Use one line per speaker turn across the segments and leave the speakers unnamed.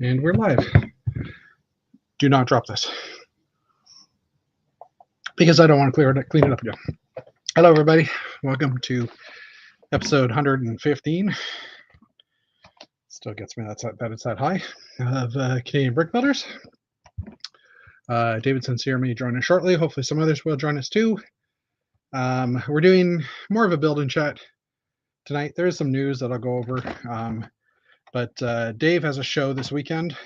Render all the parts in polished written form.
And we're live. Do not drop this because I don't want to clean it up again. Hello, everybody. Welcome to episode 115. Still gets me that it's that high of Canadian Brick Builders. David St-Cyr may join us shortly. Hopefully, some others will join us too. We're doing more of a build and chat tonight. There is some news that I'll go over, but Dave has a show this weekend.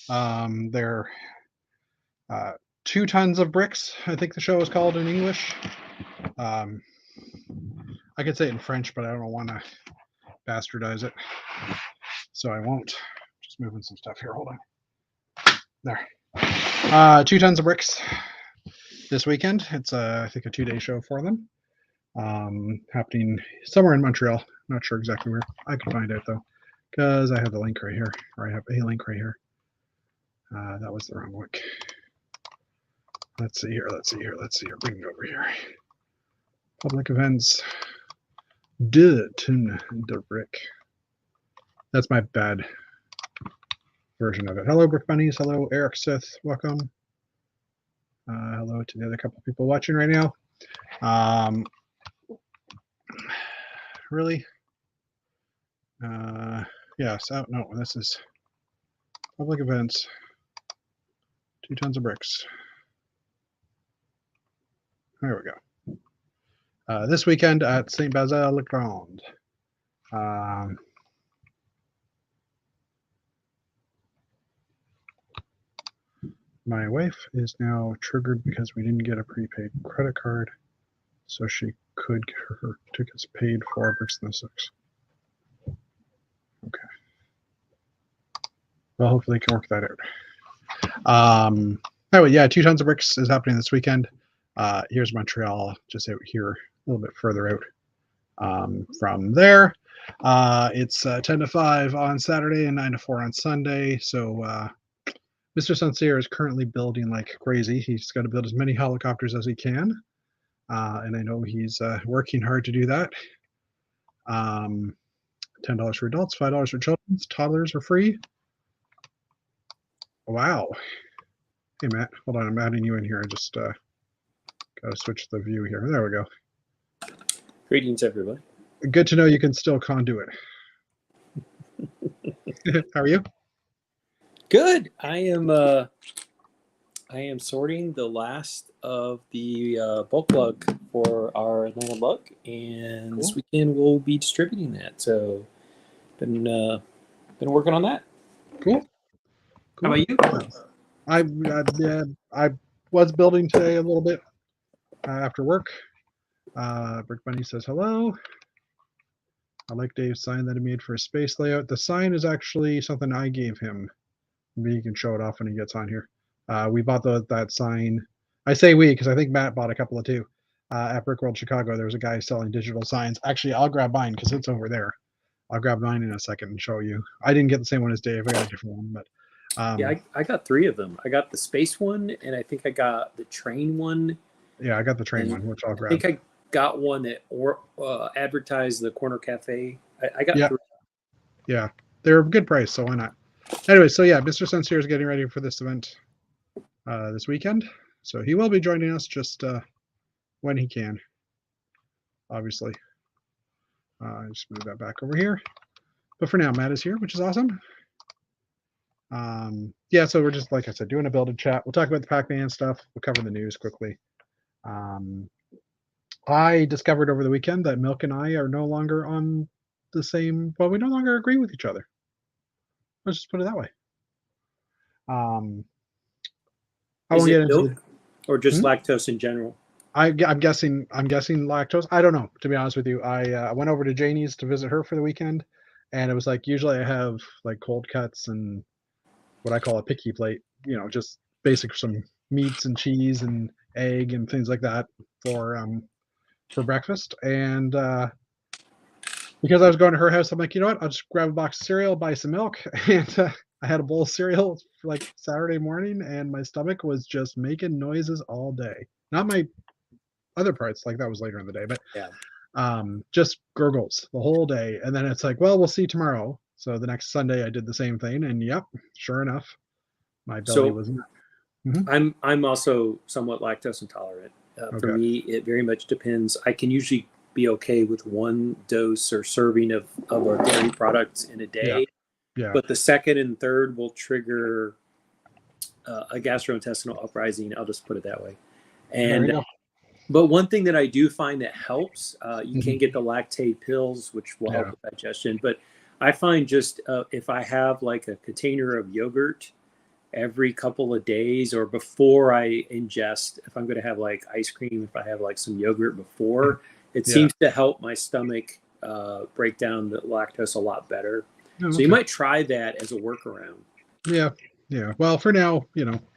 They're 2 tons of bricks, I think the show is called in English. I could say it in French, but I don't want to bastardize it, so I won't. Just moving some stuff here. Hold on. There. 2 tons of bricks this weekend. It's I think a 2-day show for them. Happening somewhere in Montreal. Not sure exactly where. I can find out though, because I have the link right here, or I have a link right here. That was the wrong link. Let's see here. Bring it over here. Public events. De Brick. That's my bad version of it. Hello, Brick Bunnies. Hello, Eric Sith. Welcome. Hello to the other couple of people watching right now. Really? Yes. Oh, no, this is public events. 2 tons of bricks. There we go. This weekend at Saint Basile Le Grand. My wife is now triggered because we didn't get a prepaid credit card, so she could get her tickets paid for Bricks in the Six. Okay. Well, hopefully can work that out. Anyway, yeah, 2 tons of bricks is happening this weekend. Here's Montreal, just out here, a little bit further out from there. It's 10 to 5 on Saturday and 9 to 4 on Sunday. So Mr. St-Cyr is currently building like crazy. He's got to build as many helicopters as he can. And I know he's working hard to do that. $10 for adults, $5 for children. Toddlers are free. Wow. Hey, Matt, hold on. I'm adding you in here. I just got to switch the view here. There we go.
Greetings, everybody.
Good to know you can still conduit. How are you?
Good. I am sorting the last of the bulk lug for our Atlanta lug, and cool. This weekend we'll be distributing that. So, been working on that.
Cool.
How about you?
I was building today a little bit after work. Brick Bunny says hello. I like Dave's sign that he made for a space layout. The sign is actually something I gave him. Maybe you can show it off when he gets on here. We bought that sign. I say we because I think Matt bought a couple of too. At Brick World Chicago, there was a guy selling digital signs. Actually, I'll grab mine because it's over there. I'll grab mine in a second and show you. I didn't get the same one as Dave. I got a different one, but
yeah, I got 3 of them. I got the space one, and I think I got the train one.
Yeah, I got the train one, which I'll grab.
I think I got one that advertised the corner cafe. I got 3.
Yeah, they're a good price, so why not? Anyway, so yeah, Mr. St-Cyr is getting ready for this event this weekend, so he will be joining us just when he can. Obviously, just move that back over here. But for now, Matt is here, which is awesome. Yeah, so we're just, like I said, doing a build and chat. We'll talk about the Pac-Man stuff. We'll cover the news quickly. I discovered over the weekend that Milk and I are no longer on the same, well, we no longer agree with each other. Let's just put it that way. I
won't get into milk or just lactose in general.
I'm guessing lactose. I don't know, to be honest with you. I went over to Janie's to visit her for the weekend, and it was like usually I have like cold cuts and what I call a picky plate, you know, just basic some meats and cheese and egg and things like that for breakfast. And because I was going to her house, I'm like, you know what? I'll just grab a box of cereal, buy some milk, and I had a bowl of cereal for like Saturday morning, and my stomach was just making noises all day. Not my other parts, like that was later in the day, but
yeah,
just gurgles the whole day. And then it's like, well, we'll see tomorrow. So the next Sunday I did the same thing, and yep, sure enough, my belly
So
was not. Mhm.
I'm also somewhat lactose intolerant. For
Okay.
me, it very much depends. I can usually be okay with one dose or serving of a dairy product in a
Yeah.
day,
Yeah.
but the second and third will trigger a gastrointestinal uprising. I'll just put it that way.
There you
And
go.
but one thing that I do find that helps, you can
Mhm.
get the lactate pills, which will help
Yeah.
with digestion. But I find just if I have like a container of yogurt every couple of days or before I ingest, if I'm going to have like ice cream, if I have like some yogurt before, it
Yeah.
seems to help my stomach break down the lactose a lot better.
Oh,
So you
okay.
might try that as a workaround.
Yeah. Yeah. Well, for now,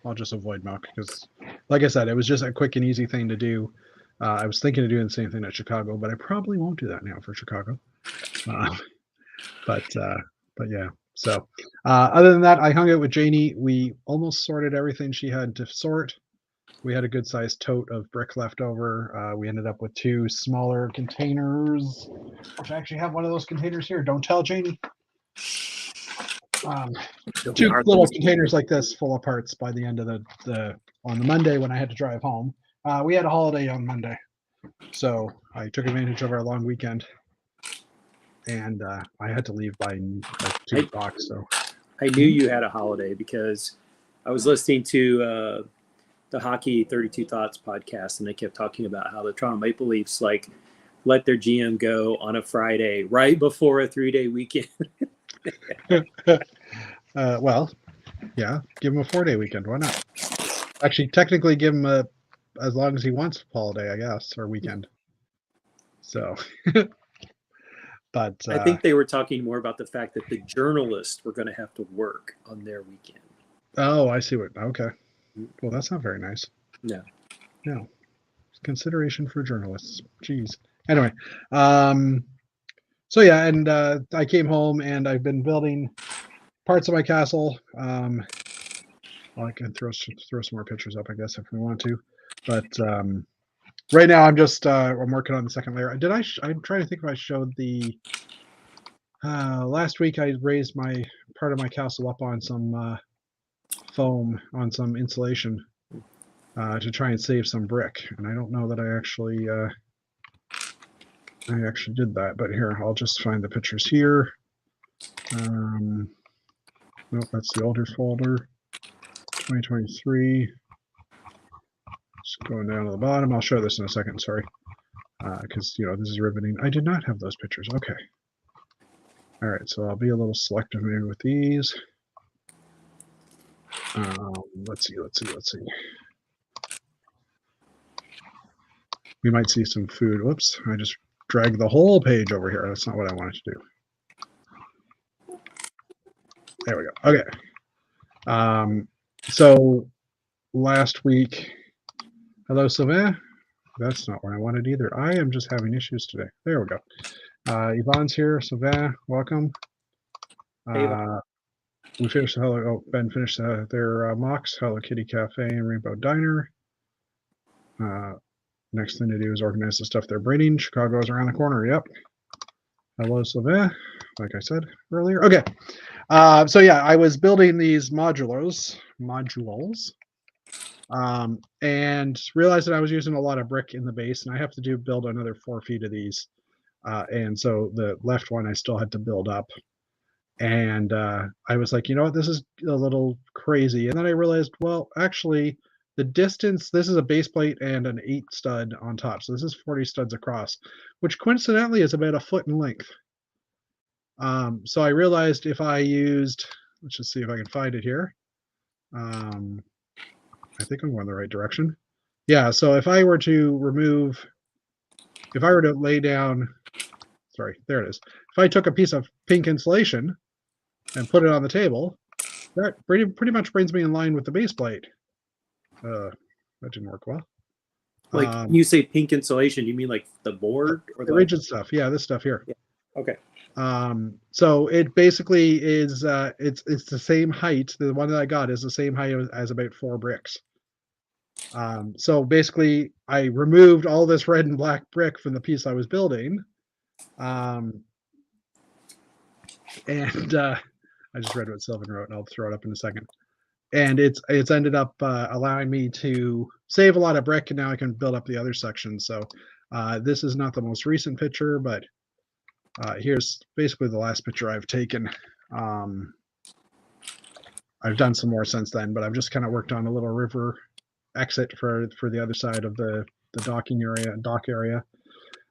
I'll just avoid milk because, like I said, it was just a quick and easy thing to do. I was thinking of doing the same thing at Chicago, but I probably won't do that now for Chicago. Uh, but uh, but yeah. So other than that, I hung out with Janie. We almost sorted everything she had to sort. We had a good sized tote of brick left over. We ended up with two smaller containers, which I actually have one of those containers here. Don't tell Janie. Um,
It'll be
two
hard
little
limits.
containers like this full of parts by the end of the on the Monday when I had to drive home. We had a holiday on Monday, so I took advantage of our long weekend, and I had to leave by like 2 o'clock. So
I knew you had a holiday because I was listening to the Hockey 32 Thoughts podcast, and they kept talking about how the Toronto Maple Leafs like let their GM go on a Friday right before a 3-day weekend.
well, yeah, give him a 4-day weekend. Why not? Actually, technically, give him a as long as he wants holiday, I guess, or weekend. So, but
I think they were talking more about the fact that the journalists were going to have to work on their weekend.
oh, I see what. Okay, well, that's not very nice.
No.
No consideration for journalists. Jeez. Anyway, um, so yeah, and I came home and I've been building parts of my castle. Well, I can throw some more pictures up, I guess, if we want to. But right now, I'm working on the second layer. I'm trying to think if I showed the last week. I raised my part of my castle up on some foam on some insulation to try and save some brick, and I don't know that I actually did that. But here, I'll just find the pictures here. Nope, that's the older folder. 2023. Just going down to the bottom. I'll show this in a second. Sorry, because this is riveting. I did not have those pictures. Okay. All right, so I'll be a little selective maybe with these. Let's see. We might see some food. Whoops, I just dragged the whole page over here. That's not what I wanted to do. There we go. Okay. So last week, hello, Sylvain. That's not what I wanted either. I am just having issues today. There we go. Yvonne's here. Sylvain, welcome. We finished Ben finished their mocks, Hello Kitty Cafe and Rainbow Diner. Next thing to do is organize the stuff they're bringing. Chicago's around the corner. Yep. Hello, Sylvain. Like I said earlier. Okay. So yeah, I was building these modules, and realized that I was using a lot of brick in the base, and I have to build another 4 feet of these. And so the left one I still had to build up. And I was like, you know what, this is a little crazy. And then I realized, well, actually, the distance, this is a base plate and an 8 stud on top. So this is 40 studs across, which coincidentally is about a foot in length. So I realized if I used, let's just see if I can find it here. I think I'm going the right direction. Yeah, so if I were to lay down, sorry, there it is. If I took a piece of pink insulation and put it on the table, that pretty much brings me in line with the base plate. That didn't work well.
Like you say pink insulation, you mean like the board or
the rigid stuff? Yeah, this stuff here.
Yeah. Okay.
So it basically is it's the same height. The one that I got is the same height as about 4 bricks. So basically, I removed all this red and black brick from the piece I was building. And I just read what Sylvan wrote, and I'll throw it up in a second. And it's ended up allowing me to save a lot of brick, and now I can build up the other sections. So this is not the most recent picture, but here's basically the last picture I've taken. I've done some more since then, but I've just kind of worked on a little river exit for the other side of the dock area.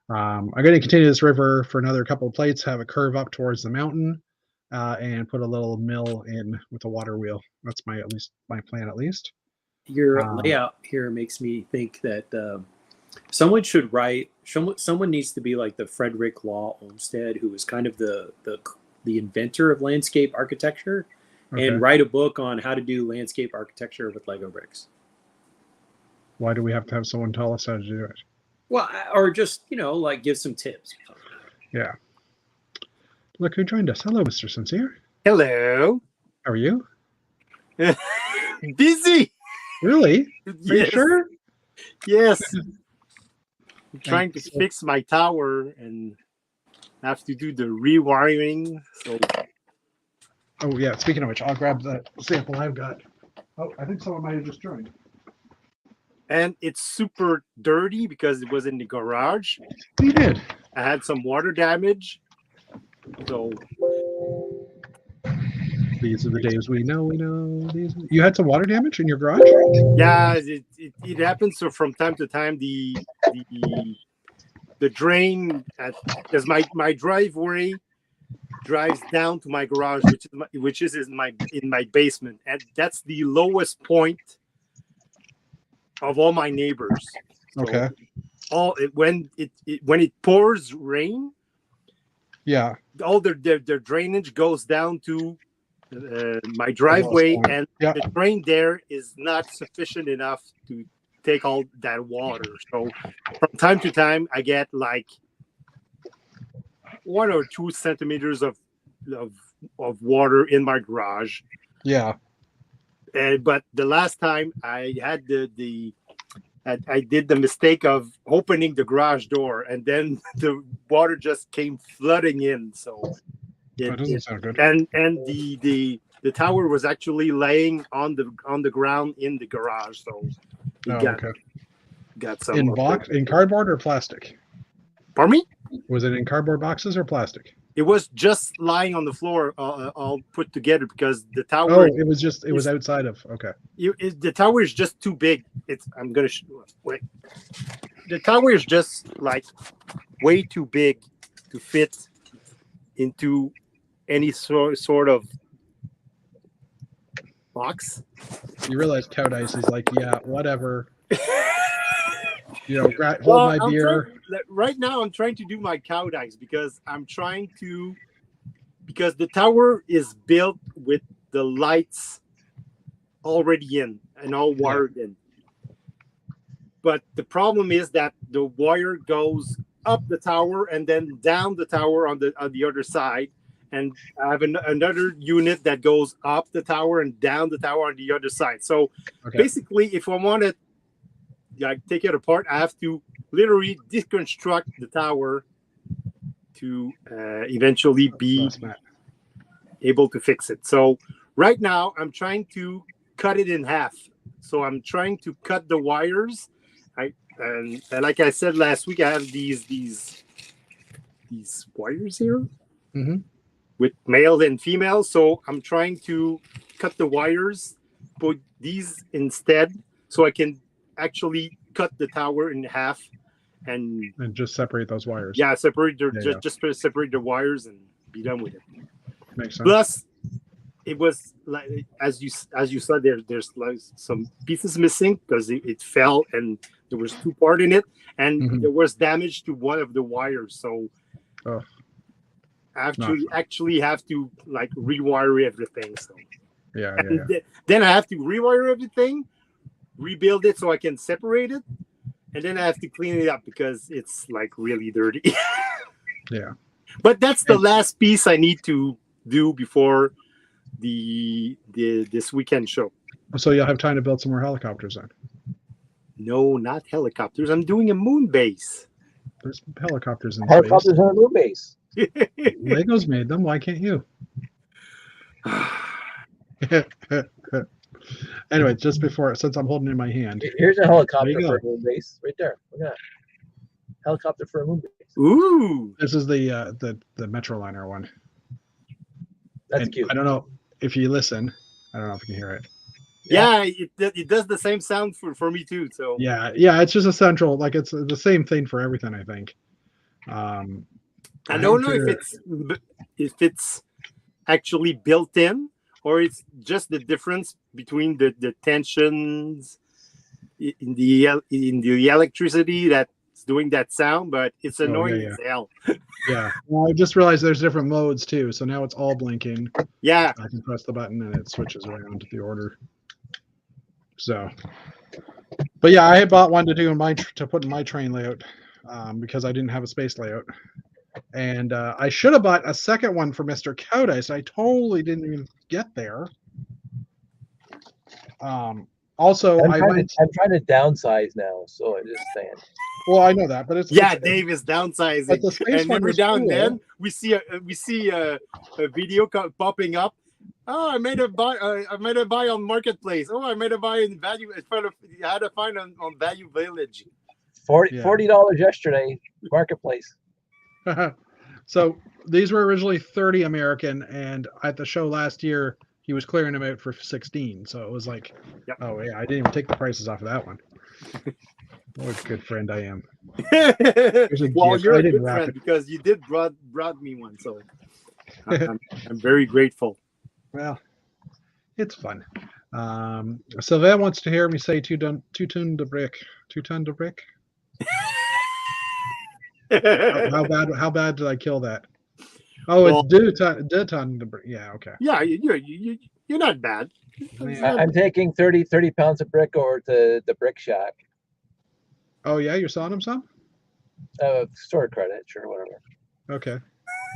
I'm going to continue this river for another couple of plates, have it curve up towards the mountain, and put a little mill in with a water wheel. That's my plan at least.
Your layout here makes me think that someone should write. Someone needs to be like the Frederick Law Olmsted, who was kind of the inventor of landscape architecture, and write a book on how to do landscape architecture with Lego bricks.
Why do we have to have someone tell us how to do it?
Well, or just, like give some tips.
Yeah. Look who joined us. Hello, Mr. St-Cyr.
Hello.
How are you?
Busy.
Really? Are you
Yes.
sure?
Yes. I'm trying to fix my tower and have to do the rewiring. So.
Oh, yeah. Speaking of which, I'll grab the sample I've got. Oh, I think someone might have just joined.
And it's super dirty because it was in the garage.
You did.
I had some water damage. So
These are the days we know. You had some water damage in your garage?
yeah, it happens. So from time to time, the drain because my driveway drives down to my garage, which is in my basement, and that's the lowest point of all my neighbors. So
Okay.
When it pours rain,
Yeah.
all their drainage goes down to my driveway, and the drain there is not sufficient enough to take all that water. So from time to time, I get like 1 or 2 centimeters of water in my garage.
Yeah.
But the last time I had I did the mistake of opening the garage door, and then the water just came flooding in. So
That doesn't sound good.
And the tower was actually laying on the ground in the garage. So got some
in cardboard or plastic?
Pardon me?
Was it in cardboard boxes or plastic?
It was just lying on the floor, all put together, because the tower.
Oh, it was outside of. Okay.
The tower is just too big. I'm gonna wait. The tower is just like way too big to fit into any sort of box.
You realize Cow Dice is like, yeah, whatever. Hold my beer.
Right now, I'm trying to do my cow dice because the tower is built with the lights already in and all wired in. But the problem is that the wire goes up the tower and then down the tower on the other side. And I have another unit that goes up the tower and down the tower on the other side. So basically, if I want to take it apart, I have to literally deconstruct the tower to eventually be able to fix it. So right now I'm trying to cut it in half. So I'm trying to cut the wires. And like I said last week, I have these wires here with male and female. So I'm trying to cut the wires, put these instead, so I can actually cut the tower in half and
just separate those wires.
Yeah, separate just separate the wires and be done with it.
Makes sense.
Plus, it was like as you said, there's like some pieces missing because it fell and there was 2 parts in it, and there was damage to one of the wires. So I actually have to like rewire everything. So then I have to rewire everything, rebuild it so I can separate it, and then I have to clean it up because it's like really dirty.
Yeah.
But that's the last piece I need to do before this weekend show.
So you'll have time to build some more helicopters then?
No, not helicopters. I'm doing a moon base.
There's helicopters in
helicopters
space.
on a moon base.
Legos made them. Why can't you? Anyway, just before, since I'm holding it in my hand,
Here's a helicopter
There you
for a
go.
moon base right there. Look at that. Helicopter for a moon base.
Ooh.
this is the Metroliner one.
That's
And
cute.
I don't know if you listen. I don't know if you can hear it.
Yeah, it does the same sound for me too. So
Yeah, it's just a central, like it's the same thing for everything, I think.
I don't know if it's actually built in or it's just the difference between the tensions in the electricity that's doing that sound, but it's annoying as hell.
Yeah. Well, I just realized there's different modes too. So now it's all blinking.
Yeah.
I can press the button and it switches around the order. So, but yeah, I had bought one to do to put in my train layout because I didn't have a space layout, and I should have bought a second one for Mr. Cowdice. I totally didn't even get there. Also,
I'm trying to downsize now, so I'm just saying.
Well, I know that, but it's
Dave is downsizing,
but the space
and
one
every
was
now and
cool.
then we see a video popping up. Oh, I made a buy on Marketplace. Oh, I made a buy in Value. I had to find on Value Village.
$40 yesterday, Marketplace.
So these were originally 30 American, and at the show last year, he was clearing them out for 16. So it was like,
Yep.
Oh yeah, I didn't even take the prices off of that one. What a good friend I am.
Well, you're a good friend because you did brought me one, so I'm very grateful.
Well, it's fun. Sylvain wants to hear me say two ton de brick. 2 ton de brick. How bad did I kill that? Oh, well, it's deux ton de brick. Yeah, okay.
Yeah, you're not bad.
I'm taking 30 pounds of brick over to the brick shack.
Oh yeah, you're selling them some?
Store credit, sure, whatever.
Okay.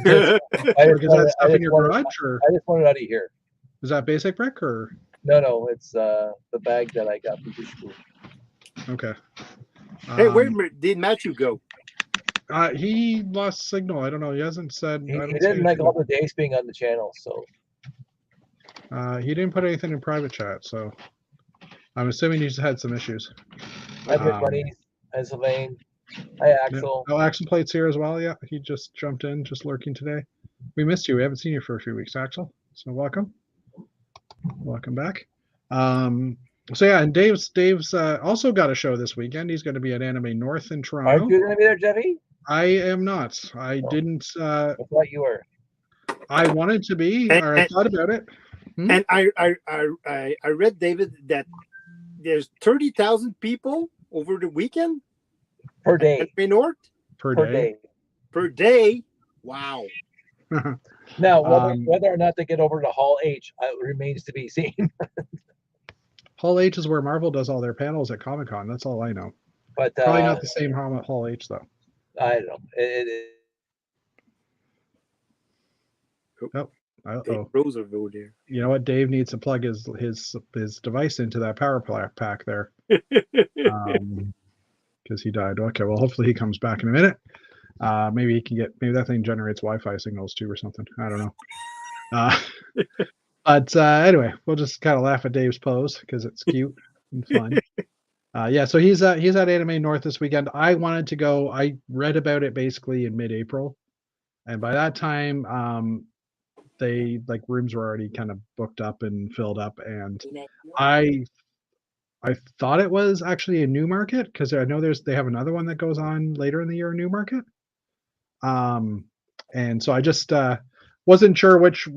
I just want it out of here.
Is that basic brick or?
No, it's the bag that I got from the school.
Okay.
Hey, where did Matthew go?
He lost signal. I don't know. He hasn't said.
He didn't like all the days being on the channel, so.
He didn't put anything in private chat, so I'm assuming he's had some issues.
Hi, Big Bunny. Hi, Sylvain. Hi, Axel.
Yeah. Oh, Axel Plate's here as well. Yeah, he just jumped in, just lurking today. We missed you. We haven't seen you for a few weeks, Axel. So welcome. Welcome back. So yeah, and Dave's also got a show this weekend. He's going to be at Anime North in Toronto.
Aren't you going to be there, Jeffy?
I am not. I didn't.
I thought you were.
I wanted to be, or I thought about it.
And I read, David, that there's 30,000 people over the weekend
per day.
Anime North
per day.
Per day. Wow.
Now, whether or not they get over to Hall H remains to be seen.
Hall H is where Marvel does all their panels at Comic-Con. That's all I know.
But
probably not the same Hall H though.
I don't know.
Rose over there.
You know what? Dave needs to plug his device into that power pack there. Because he died. Okay, well, hopefully he comes back in a minute. Maybe he can maybe that thing generates Wi-Fi signals too or something. I don't know. But anyway, we'll just kind of laugh at Dave's pose because it's cute and fun. Yeah, so he's at Anime North this weekend. I wanted to go. I read about it basically in mid-April, and by that time, they rooms were already kind of booked up and filled up, and I thought it was actually a Newmarket because I know they have another one that goes on later in the year in Newmarket. And so I just wasn't sure which.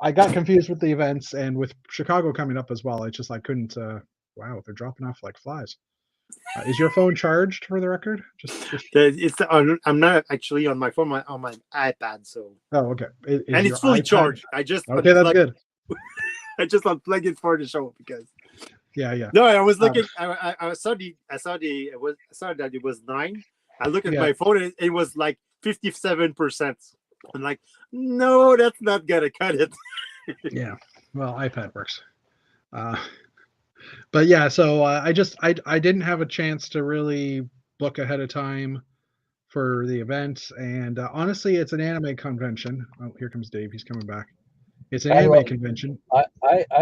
I got confused with the events, and with Chicago coming up as well, I just couldn't. Wow, they're dropping off like flies. Is your phone charged for the record?
I'm not actually on my phone, on my iPad. So.
Oh, okay.
And it's fully charged. I just
okay. That's good.
I just unplugged it for the show because.
Yeah.
No, I was looking. I saw that it was 9. I looked at my phone and it was like 57%. I'm like, no, that's not gonna cut it.
Yeah. Well, iPad works. But yeah, so I didn't have a chance to really book ahead of time for the event. And honestly, it's an anime convention. Oh, here comes Dave. He's coming back. It's an anime convention.
I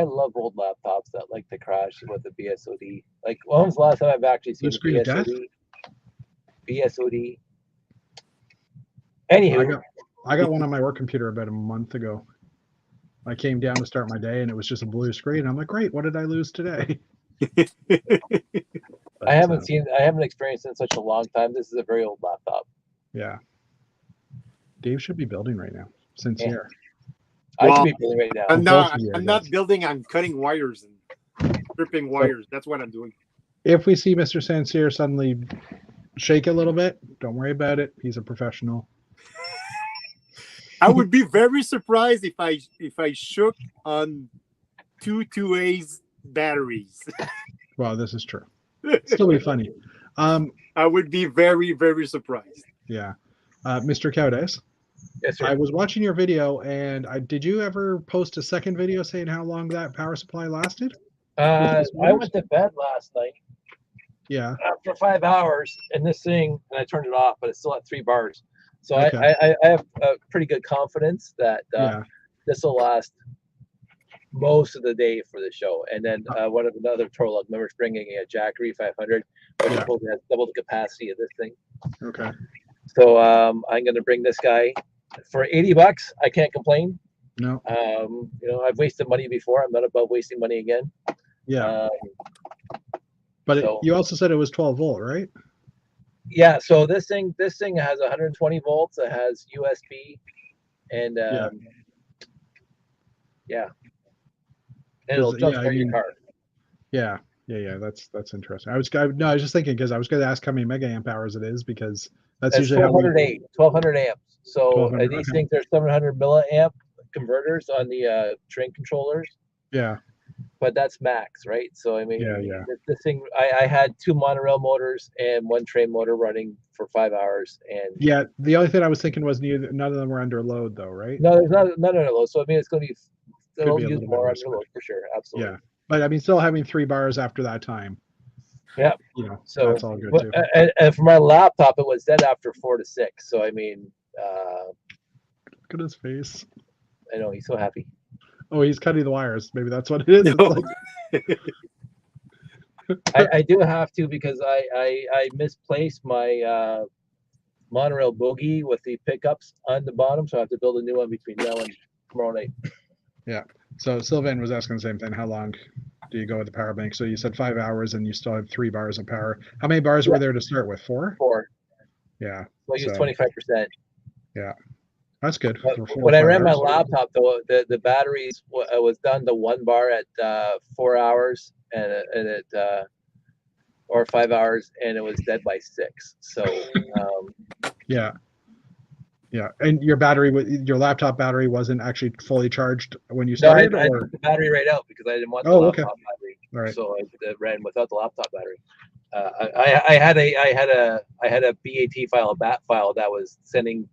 love old laptops that like to crash with the BSOD. Like, when was the last time I've actually seen
Blue screen of death?
BSOD. Anywho,
I got one on my work computer about a month ago. I came down to start my day and it was just a blue screen. I'm like, great, what did I lose today?
I haven't experienced it in such a long time. This is a very old laptop.
Yeah. Dave should be building right now. St-Cyr.
I should be building right now.
I'm not building. I'm cutting wires and stripping wires. That's what I'm doing.
If we see Mr. St-Cyr suddenly shake a little bit, don't worry about it. He's a professional.
I would be very surprised if I shook on 2 batteries.
Well, this is true. Still be funny.
I would be very, very surprised.
Yeah. Mr. Cowdays.
Yes, sir.
I was watching your video, and did you ever post a second video saying how long that power supply lasted?
I went to bed last night.
Yeah.
For 5 hours, and this thing, and I turned it off, but it's still at 3 bars. So
Okay.
I have a pretty good confidence that this will last most of the day for the show. And then one of another Torlug members bringing a Jackery 500, which supposedly has double the capacity of this thing.
Okay.
So I'm going to bring this guy for $80. I can't complain.
No.
I've wasted money before. I'm not above wasting money again.
Yeah. But you also said it was 12 volt, right?
Yeah. So this thing has 120 volts. It has USB, and and it'll jumpstart your car.
Yeah. That's interesting. I was just thinking because I was going to ask how many mega amp hours it is because that's usually
1200 amps. So these things are 700 milliamp converters on the train controllers.
Yeah.
But that's max, right? So I mean, this thing, I had 2 monorail motors and 1 train motor running for 5 hours, and
the only thing I was thinking was none of them were under load, though, right?
No, there's none under load. So I mean, it's going to be it'll use more under load for sure, absolutely.
Yeah, but I mean, still having 3 bars after that time.
Yeah,
so that's all good too.
And for my laptop, it was dead after 4 to 6. So I mean,
look at his face.
I know he's so happy.
Oh, he's cutting the wires. Maybe that's what it is.
No.
I do have to because I misplaced my monorail bogie with the pickups on the bottom, so I have to build a new one between now and tomorrow night.
Yeah. So Sylvain was asking the same thing. How long do you go with the power bank? So you said 5 hours, and you still have 3 bars of power. How many bars were there to start with? 4?
4.
Yeah.
So I use 25%.
Yeah. That's good.
When I ran my laptop, though, the batteries was done to 1 bar at 4 hours, and it or 5 hours, and it was dead by 6. So
yeah. And your laptop battery wasn't actually fully charged when you started.
I took the battery right out because I didn't want the laptop battery.
All right.
So I ran without the laptop battery. I had a BAT file, a BAT file that was sending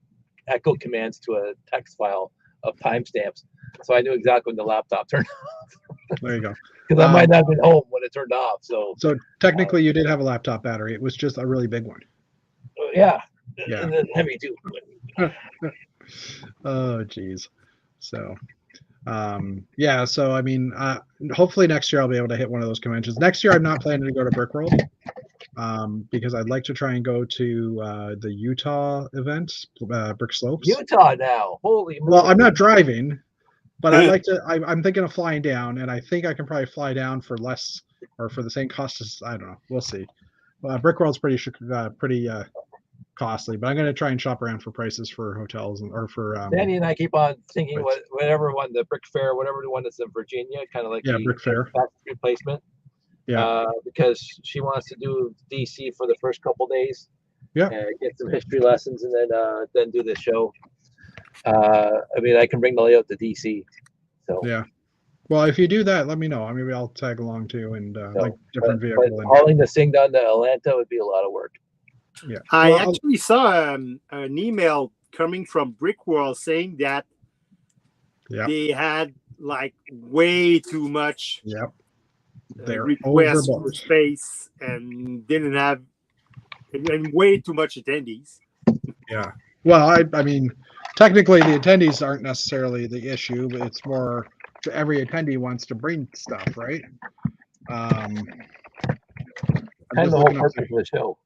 echo commands to a text file of timestamps, so I knew exactly when the laptop turned off.
There you go.
Because I might not have been home when it turned off. So
technically, you did have a laptop battery. It was just a really big one.
Yeah. And then heavy too.
Oh, geez. So, So I mean, hopefully next year I'll be able to hit one of those conventions. Next year I'm not planning to go to Brickworld. Because I'd like to try and go to the Utah event, Brick Slopes.
Utah now, holy moly.
Well, I'm not driving, but I'd like to. I'm thinking of flying down, and I think I can probably fly down for less or for the same cost as I don't know. We'll see. Brickworld's pretty costly, but I'm going to try and shop around for prices for hotels or for.
Danny and I keep on thinking whatever one, the Brick Fair, whatever the one that's in Virginia, kind of like
Brick Fair
replacement.
Yeah,
because she wants to do DC for the first couple days.
Yeah,
and get some history lessons, and then do the show. I mean, I can bring the layout to DC. So
yeah. Well, if you do that, let me know. Maybe I'll tag along too, and like different vehicles.
Hauling this thing down to Atlanta would be a lot of work.
Yeah,
I actually saw an email coming from Brickworld saying that they had like way too much.
Yep.
Requests for space and didn't have and way too much attendees.
Yeah. Well, I mean, technically the attendees aren't necessarily the issue, but it's more every attendee wants to bring stuff, right? I'm
Kind of
just
the whole
looking up.
purpose of the show.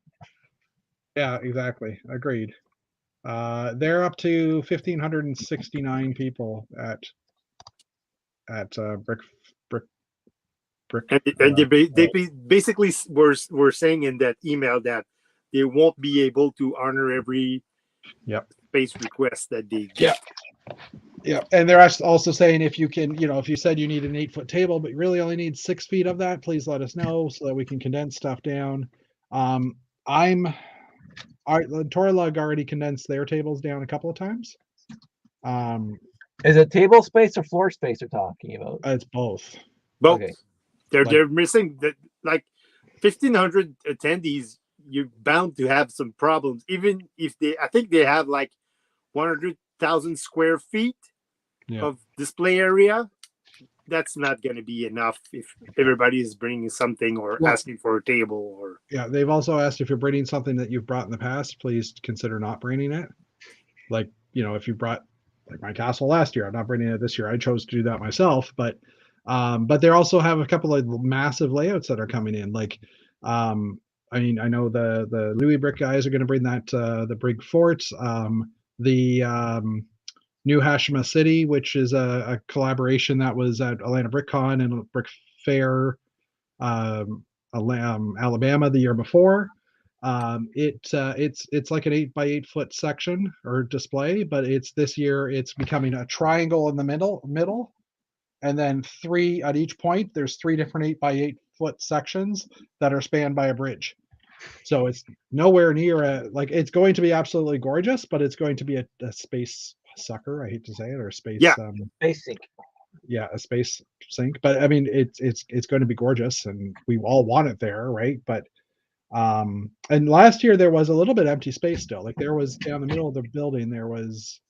Yeah, exactly. Agreed. They're up to 1,569 people at Brick Brick Brick.
And they basically were saying in that email that they won't be able to honor every
Yep.
space request that they
Yeah.
get.
Yeah, and they're also saying if you can, if you said you need an 8-foot table, but you really only need 6 feet of that, please let us know so that we can condense stuff down. Toralug already condensed their tables down a couple of times.
Is it table space or floor space they're talking about?
It's both.
Both.
Okay.
They're missing that, like 1,500 attendees. You're bound to have some problems, even if I think they have like 100,000 square feet of display area. That's not going to be enough if everybody is bringing something or asking for a table or.
Yeah, they've also asked if you're bringing something that you've brought in the past, please consider not bringing it. Like, if you brought like my castle last year, I'm not bringing it this year. I chose to do that myself, but they also have a couple of massive layouts that are coming in. Like, I mean, I know the Louis Brick guys are going to bring that the Brig Fort, the New Hashima City, which is a collaboration that was at Atlanta BrickCon and Brick Fair, Alabama the year before. It's like an 8x8-foot section or display, but this year it's becoming a triangle in the middle, and then 3 at each point. There's 3 different 8x8-foot sections that are spanned by a bridge. So it's nowhere near it's going to be absolutely gorgeous, but it's going to be a space sucker. I hate to say it, or a space.
Yeah.
Space sink.
Yeah, a space sink. But I mean, it's going to be gorgeous, and we all want it there, right? But and last year there was a little bit empty space still. Like there was down the middle of the building, there was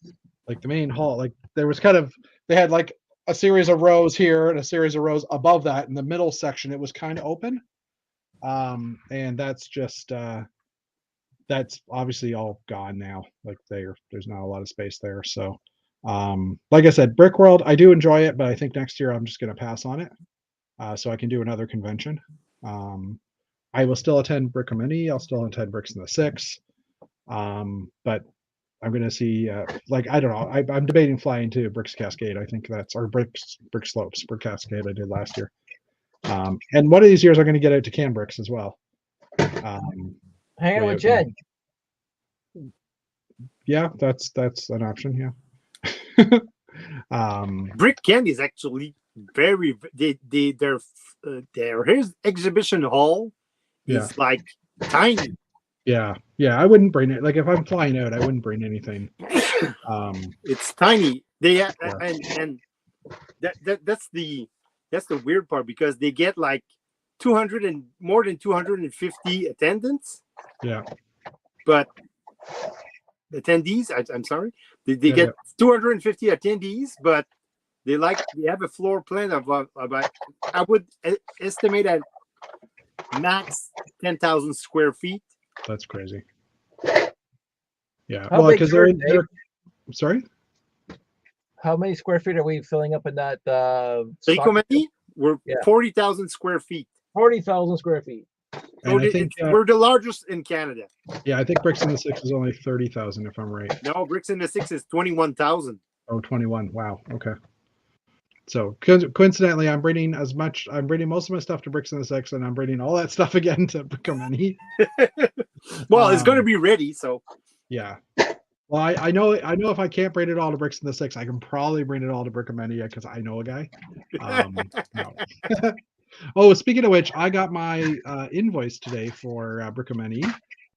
like the main hall. Like there was they had like a series of rows here and a series of rows above that. In the middle section, it was kind of open. And that's just that's obviously all gone now. Like there's not a lot of space there. So like I said, Brick World, I do enjoy it, but I think next year I'm just going to pass on it, so I can do another convention. I will still attend Brick Mini. I'll still attend Bricks in the Six, but I'm going to see I don't know. I'm debating flying to Bricks Cascade. I think or Brick Slopes, Brick Cascade. I did last year, and one of these years I'm going to get out to Cambricks as well.
Hang out with Jed.
Yeah, that's an option. Yeah.
Brick Candy is actually very. His exhibition hall is like tiny.
Yeah. I wouldn't bring it. Like if I'm flying out, I wouldn't bring anything.
It's tiny. And that's the weird part, because they get like 200 and more than 250 attendants.
Yeah.
But attendees, I'm sorry, they get 250 attendees, but they have a floor plan of about, I would estimate at max 10,000 square feet.
That's crazy. Yeah.
How
well, because they're I'm sorry.
How many square feet are we filling up in that?
We're 40,000 square feet.
40,000 square feet.
So I think, we're the largest in Canada.
Yeah, I think Bricks in the Six is only 30,000, if I'm right.
No, Bricks in the Six is 21,000.
Oh, 21. Wow. Okay. So coincidentally, I'm bringing most of my stuff to Bricks in the Six, and I'm bringing all that stuff again to Brickomany.
Well, it's going to be ready, so.
Yeah. Well, I know if I can't bring it all to Bricks in the Six, I can probably bring it all to Brickomany because I know a guy. No. Oh, speaking of which, I got my invoice today for Brickomany,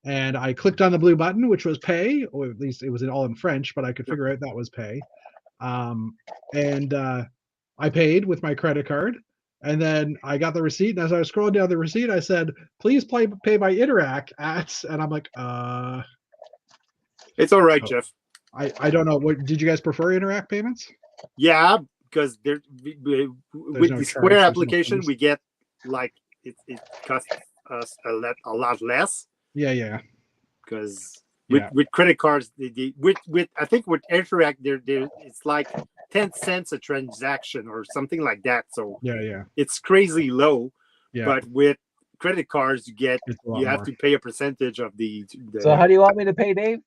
and I clicked on the blue button, which was pay, or at least it was all in French, but I could figure out that was pay. And I paid with my credit card, and then I got the receipt. And as I was scrolling down the receipt, I said, "Please pay by Interac at," and I'm like,
It's all right, Jeff.
I don't know. What did you guys prefer Interac payments?
Yeah, because with the Square application, we get it costs us a lot less.
Yeah.
Because With credit cards, with I think with Interact, there it's like 10 cents a transaction or something like that. So
yeah.
it's crazy low.
Yeah.
But with credit cards, you
It's a lot
have
more.
to pay a percentage of the.
So how do you want me to pay, Dave?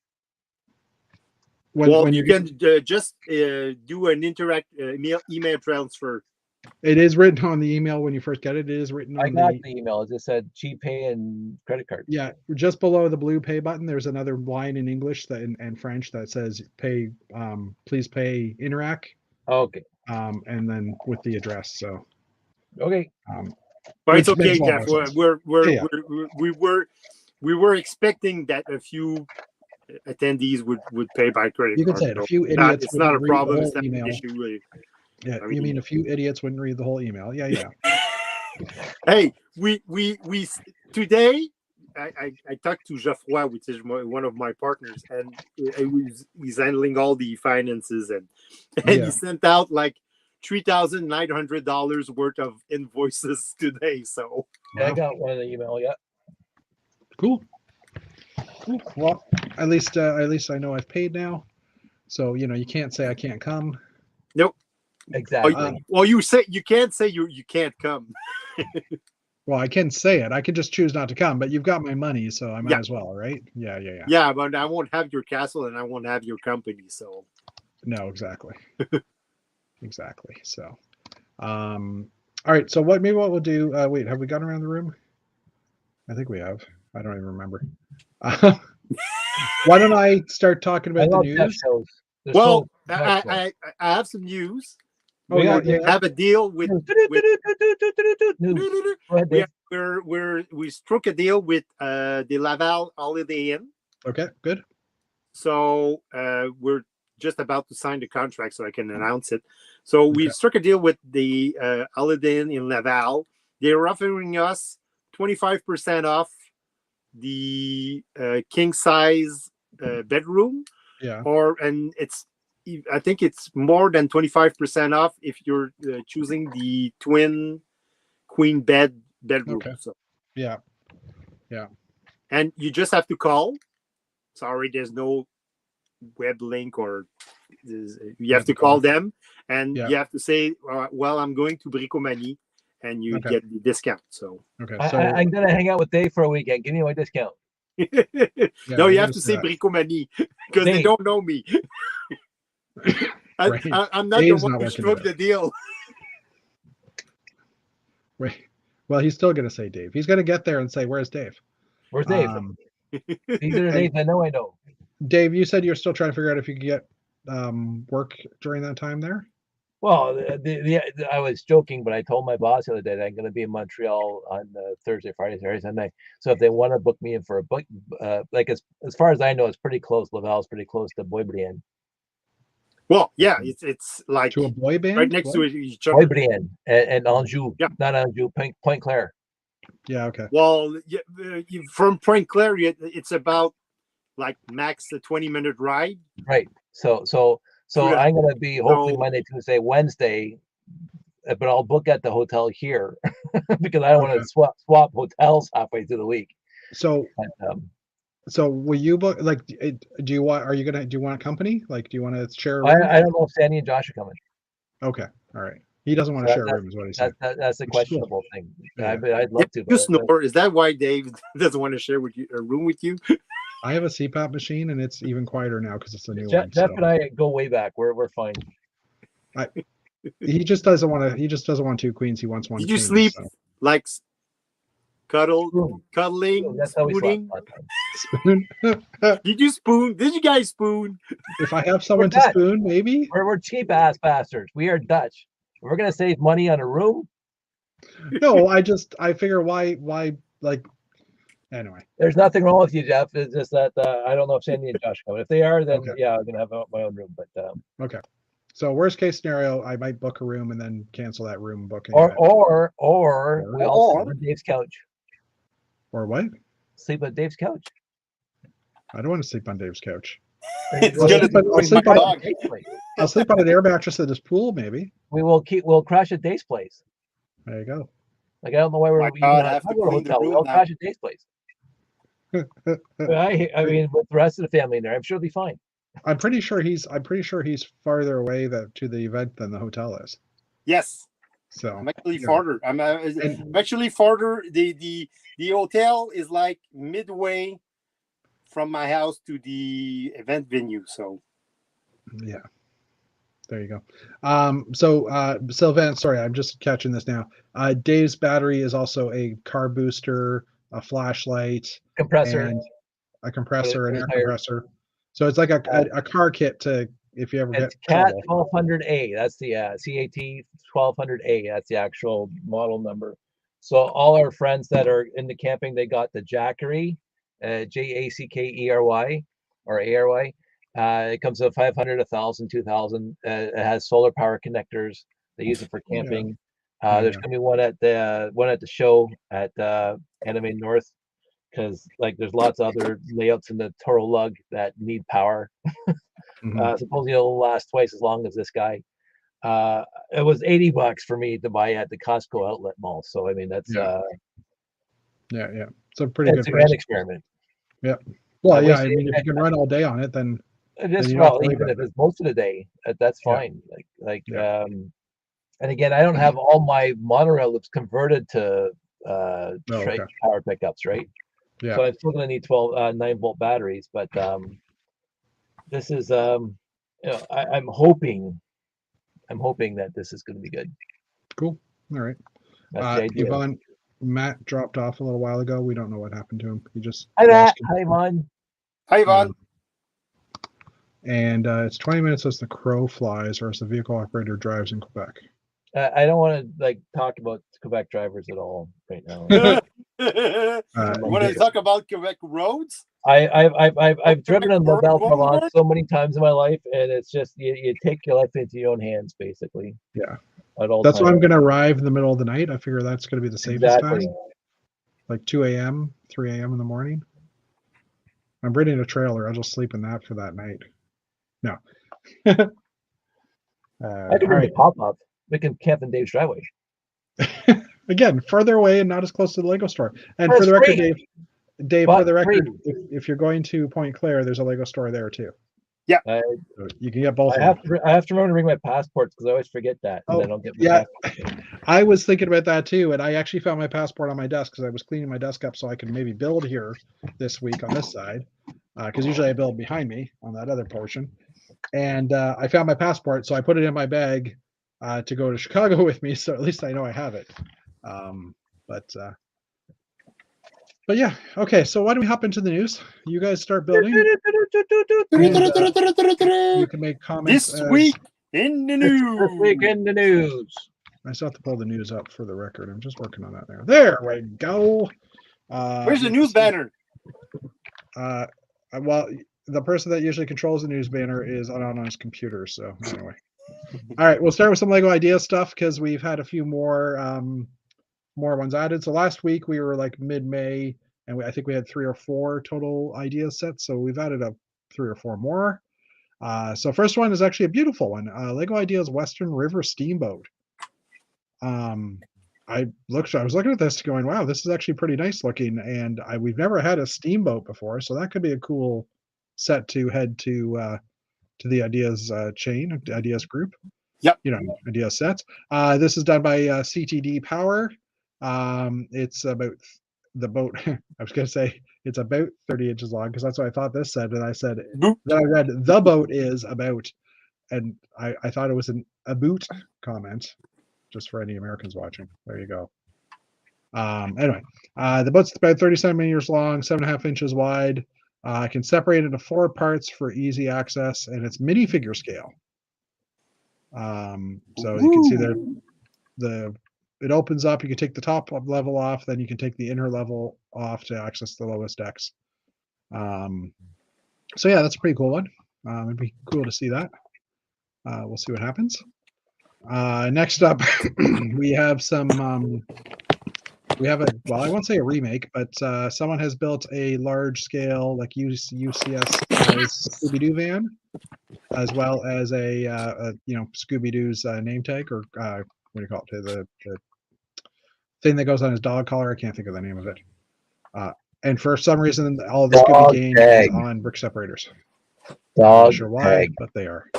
When
you can just do an Interact email transfer.
it is written on the email when you first get it. It is written
I
on
got the email. It just said cheap pay and credit card.
Yeah, just below the blue pay button, there's another line in English that and French that says pay. Please pay Interac.
Okay.
And then with the address. So.
Okay.
But it's
Which makes
okay,
a lot
Jeff.
more sense.
We were expecting that a few attendees would pay by credit
You could
card.
say it. A few idiots.
It's not a
wouldn't read the
problem.
whole
It's not an
email.
issue.
Yeah,
I mean,
you mean a few idiots wouldn't read the whole email? Yeah.
Hey, we today. I talked to Geoffroy, which is one of my partners, and he's handling all the finances, and he sent out like $3,900 worth of invoices today. So
I got one of the email. Yeah.
Cool. Well, at least I know I've paid now, so you can't say I can't come.
Nope.
Exactly.
Well, you can't say you can't come.
Well, I can say it. I can just choose not to come, but you've got my money, so I might as well, right? Yeah.
Yeah, but I won't have your castle and I won't have your company. So
no, exactly. Exactly. So, all right. So what we'll do? Wait, have we gone around the room? I think we have. I don't even remember. Why don't I start talking about the news?
Well, I have some news.
Oh,
we
yeah.
have a deal with we struck a deal with the Laval Holiday Inn.
Okay, good.
So we're just about to sign the contract, so I can announce it. So we struck a deal with the Holiday Inn in Laval. They're offering us 25% off the king size bedroom.
Yeah.
And I think it's more than 25% off if you're choosing the twin queen bedroom.
Okay. So. Yeah.
And you just have to call. Sorry, there's no web link or you have to call them and you have to say, well, I'm going to Bricomanie, and you get the discount. So
I'm gonna hang out with Dave for a weekend. Give me my discount.
No, you have to say Bricomanie because they don't know me. I'm not the one who struck the deal.
Wait, well, he's still gonna say Dave. He's gonna get there and say, "Where's Dave?
Where's Dave?" These are the names I know.
Dave, you said you're still trying to figure out if you could get work during that time there.
Well, I was joking, but I told my boss the other day that I'm going to be in Montreal on Thursday, Friday, Saturday, Sunday. So if they want to book me in for a book, like as far as I know, it's pretty close. Laval's pretty close to Boisbriand.
Well, yeah, it's like
to a boy band
right next to each other.
Boisbriand and Anjou, not Anjou, Point Claire.
Yeah, okay.
Well, from Point Claire, it's about like max a 20-minute ride.
Right. So I'm going to be hopefully Monday, Tuesday, Wednesday, but I'll book at the hotel here because I don't want to swap hotels halfway through the week.
So, so will you book? Like, do you want? Are you gonna? Do you want a company? Like, do you want to share a room?
I don't know if Sandy and Josh are coming.
Okay, all right. He doesn't want to share a room, is what he said.
That's a questionable thing. I'd love to.
You snore. Is that why Dave doesn't want to share with you a room with you?
I have a CPAP machine, and it's even quieter now because it's a new one.
Jeff and I go way back. We're fine.
He just doesn't want to. He just doesn't want two queens. He wants one.
Did you sleep like cuddling,
That's
spooning?
Spoon?
Did you spoon? Did you guys spoon?
If I have someone to spoon, maybe.
We're cheap ass bastards. We are Dutch. We're gonna save money on a room.
No, I figure why like. Anyway,
there's nothing wrong with you, Jeff. It's just that I don't know if Sandy and Josh come. If they are, then I'm gonna have my own room. But
okay. So worst case scenario, I might book a room and then cancel that room booking.
Or we all sleep on Dave's couch. Or
what?
Sleep on Dave's couch.
I don't want to sleep on Dave's couch. I'll sleep on an air mattress at his pool, maybe.
We'll crash at Dave's place.
There you go.
Like I don't know why we're
have to clean the room.
We'll crash at Dave's place. I mean, with the rest of the family in there, I'm sure it'll be fine.
I'm pretty sure he's farther away to the event than the hotel is.
Yes,
So
I'm actually
yeah.
farther. I'm actually farther. The hotel is like midway from my house to the event venue. So
Yeah. There you go. So Sylvain, sorry, I'm just catching this now. Dave's battery is also a car booster, a flashlight,
Compressor.
and a compressor, an air
tires.
compressor. So it's like a car kit to if you ever get
It's CAT
trouble.
1200A. That's the CAT 1200A. That's the actual model number. So all our friends that are into camping, they got the Jackery, Jackery or ARY. It comes with 500, 1,000, 2,000. It has solar power connectors. They use it for camping. There's gonna be one at the show at Anime North, because like there's lots of other layouts in the Toro Lug that need power. Supposedly it'll last twice as long as this guy. It was $80 for me to buy at the Costco outlet mall. So I mean that's
yeah. It's a pretty
it's
good
a grand
price.
experiment.
Yeah. Well,
I
I mean, if you can run all day on it, then
just
you don't have to worry
even
about
if it's most of the day, that's
Yeah.
fine. And again, I don't have all my monorail loops converted to straight power pickups, right?
Yeah.
So I'm still gonna need 9-volt batteries, but this is I'm hoping that this is gonna be good.
Cool. All right.
That's the idea.
Yvonne, Matt dropped off a little while ago. We don't know what happened to him. He just
Hi Matt. Hi Yvonne.
Hi Yvonne.
And it's 20 minutes as the crow flies or as the vehicle operator drives in Quebec.
I don't want to talk about Quebec drivers at all right now.
Want to talk about Quebec roads?
I've driven on La Belle Provence so many times in my life, and it's just you take your life into your own hands, basically.
Yeah.
At all
That's
times.
why I'm going to arrive in the middle of the night. I figure that's going to be the safest time. Like 2 a.m., 3 a.m. in the morning. I'm renting a trailer. I'll just sleep in that for that night. No.
I can bring the pop-up. We can camp in Dave's driveway.
Again, further away and not as close to the Lego store. And
That's
for the record,
free.
Dave, for the record, if you're going to Point Claire, there's a Lego store there too.
Yeah.
So you can get both.
I have to remember to bring my passports because I always forget that. And then I'll get my passport.
I was thinking about that too, and I actually found my passport on my desk because I was cleaning my desk up so I could maybe build here this week on this side, because usually I build behind me on that other portion. And I found my passport, so I put it in my bag to go to Chicago with me, so at least I know I have it. But yeah, okay. So why don't we hop into the news? You guys start building. You can make comments.
This week in the news.
This week in the news.
I still have to pull the news up for the record. I'm just working on that now. There we go.
Where's the news banner?
Well, the person that usually controls the news banner is on his computer. So anyway, all right, we'll start with some Lego idea stuff because we've had a few more ones added. So last week we were like mid-May, and I think we had 3 or 4 total idea sets. So we've added up 3 or 4 more. So first one is actually a beautiful one. Lego Ideas Western River Steamboat. I was looking at this going, wow, this is actually pretty nice looking, and we've never had a steamboat before, so that could be a cool set to head to the Ideas chain, Ideas group.
Yep.
Idea sets. This is done by CTD Power. It's about the boat. I was going to say it's about 30 inches long because that's what I thought this said, and I said then I read the boat is about, and I thought it was a boot comment. Just for any Americans watching. There you go. Anyway, the boat's about 37 meters long, 7.5 inches wide. I can separate it into 4 parts for easy access, and it's minifigure scale. So you can see there, it opens up. You can take the top level off, then you can take the inner level off to access the lowest decks. So yeah, that's a pretty cool one. It'd be cool to see that. We'll see what happens. Next up, we have some. Well, I won't say a remake, but someone has built a large-scale, like UCS Scooby-Doo van, as well as a Scooby-Doo's name tag, or what do you call it? The thing that goes on his dog collar. I can't think of the name of it. And for some reason, all the Scooby
Dog
gain
tag.
is on brick separators.
Dog
Not sure why,
tag.
but they are.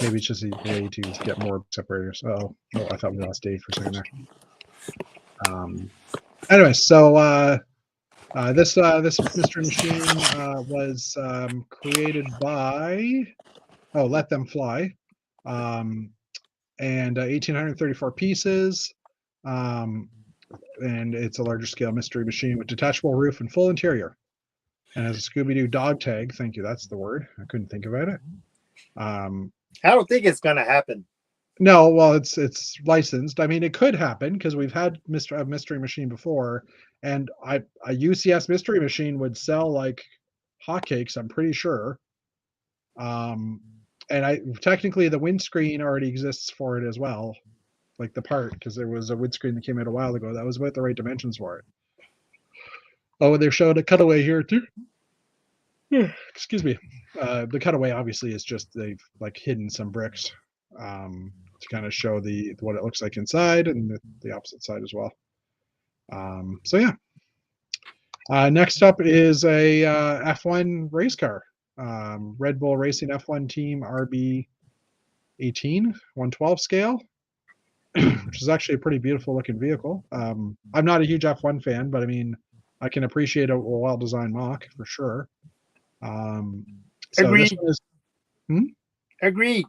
Maybe it's just a way to get more separators. Oh, I thought we lost Dave for a second there. Anyway, so this mystery machine was created by Let Them Fly, and 1,834 pieces, and it's a larger scale mystery machine with detachable roof and full interior, and has a Scooby-Doo dog tag. Thank you, that's the word. I couldn't think about it.
I don't think it's gonna happen.
No, well, it's licensed. I mean, it could happen because we've had a mystery machine before, and a UCS mystery machine would sell like hotcakes. I'm pretty sure. And technically the windscreen already exists for it as well, like the part, because there was a windscreen that came out a while ago that was about the right dimensions for it. Oh, and they showed a cutaway here too. Excuse me. The cutaway obviously is just they've like hidden some bricks to kind of show what it looks like inside, and the opposite side as well. So yeah. Next up is a F1 race car. Red Bull Racing F1 Team RB 112 scale, which is actually a pretty beautiful looking vehicle. I'm not a huge F1 fan, but I mean, I can appreciate a well-designed mock for sure. So
Agreed.
this one is
Agreed.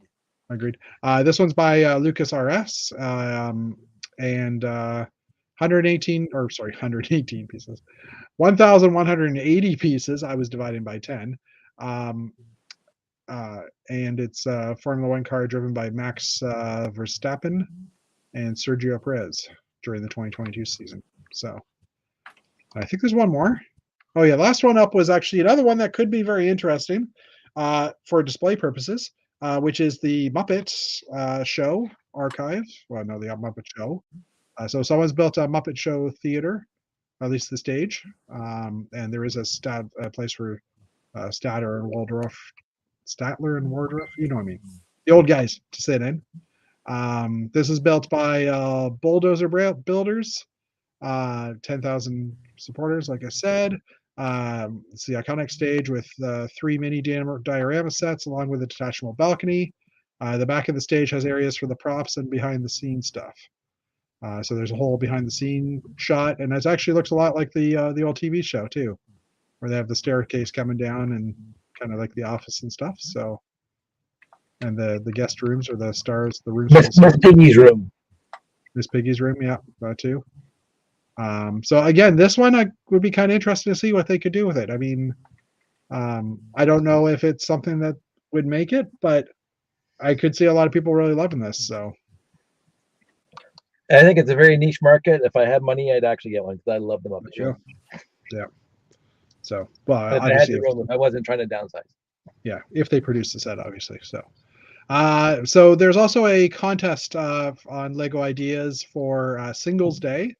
agreed. This one's by Lucas RS, and 118 pieces, 1,180 pieces. I was dividing by 10. And it's a Formula One car driven by Max Verstappen and Sergio Perez during the 2022 season. So I think there's one more. Oh yeah, last one up was actually another one that could be very interesting for display purposes, which is the Muppets Show archive. Well, no, the Muppet Show. So someone's built a Muppet Show theater, at least the stage, and there is a place for Statler and Waldorf, you know what I mean, the old guys to sit in. This is built by Bulldozer Builders, 10,000 supporters, like I said. It's the iconic stage with 3 mini diorama sets along with a detachable balcony. The back of the stage has areas for the props and behind the scenes stuff. So there's a whole behind the scene shot, and it actually looks a lot like the old TV show too, where they have the staircase coming down and kind of like the office and stuff. So, and the guest rooms or the rooms.
Miss Piggy's room.
Miss Piggy's room, yeah, that too. So again, this one I would be kind of interested to see what they could do with it. I mean, I don't know if it's something that would make it, but I could see a lot of people really loving this. So
I think it's a very niche market. If I had money, I'd actually get one because I love the Muppet Show.
Yeah. So, well,
if I had the room, I wasn't trying to downsize.
Yeah, if they produce the set, obviously. So there's also a contest on Lego Ideas for Singles Day.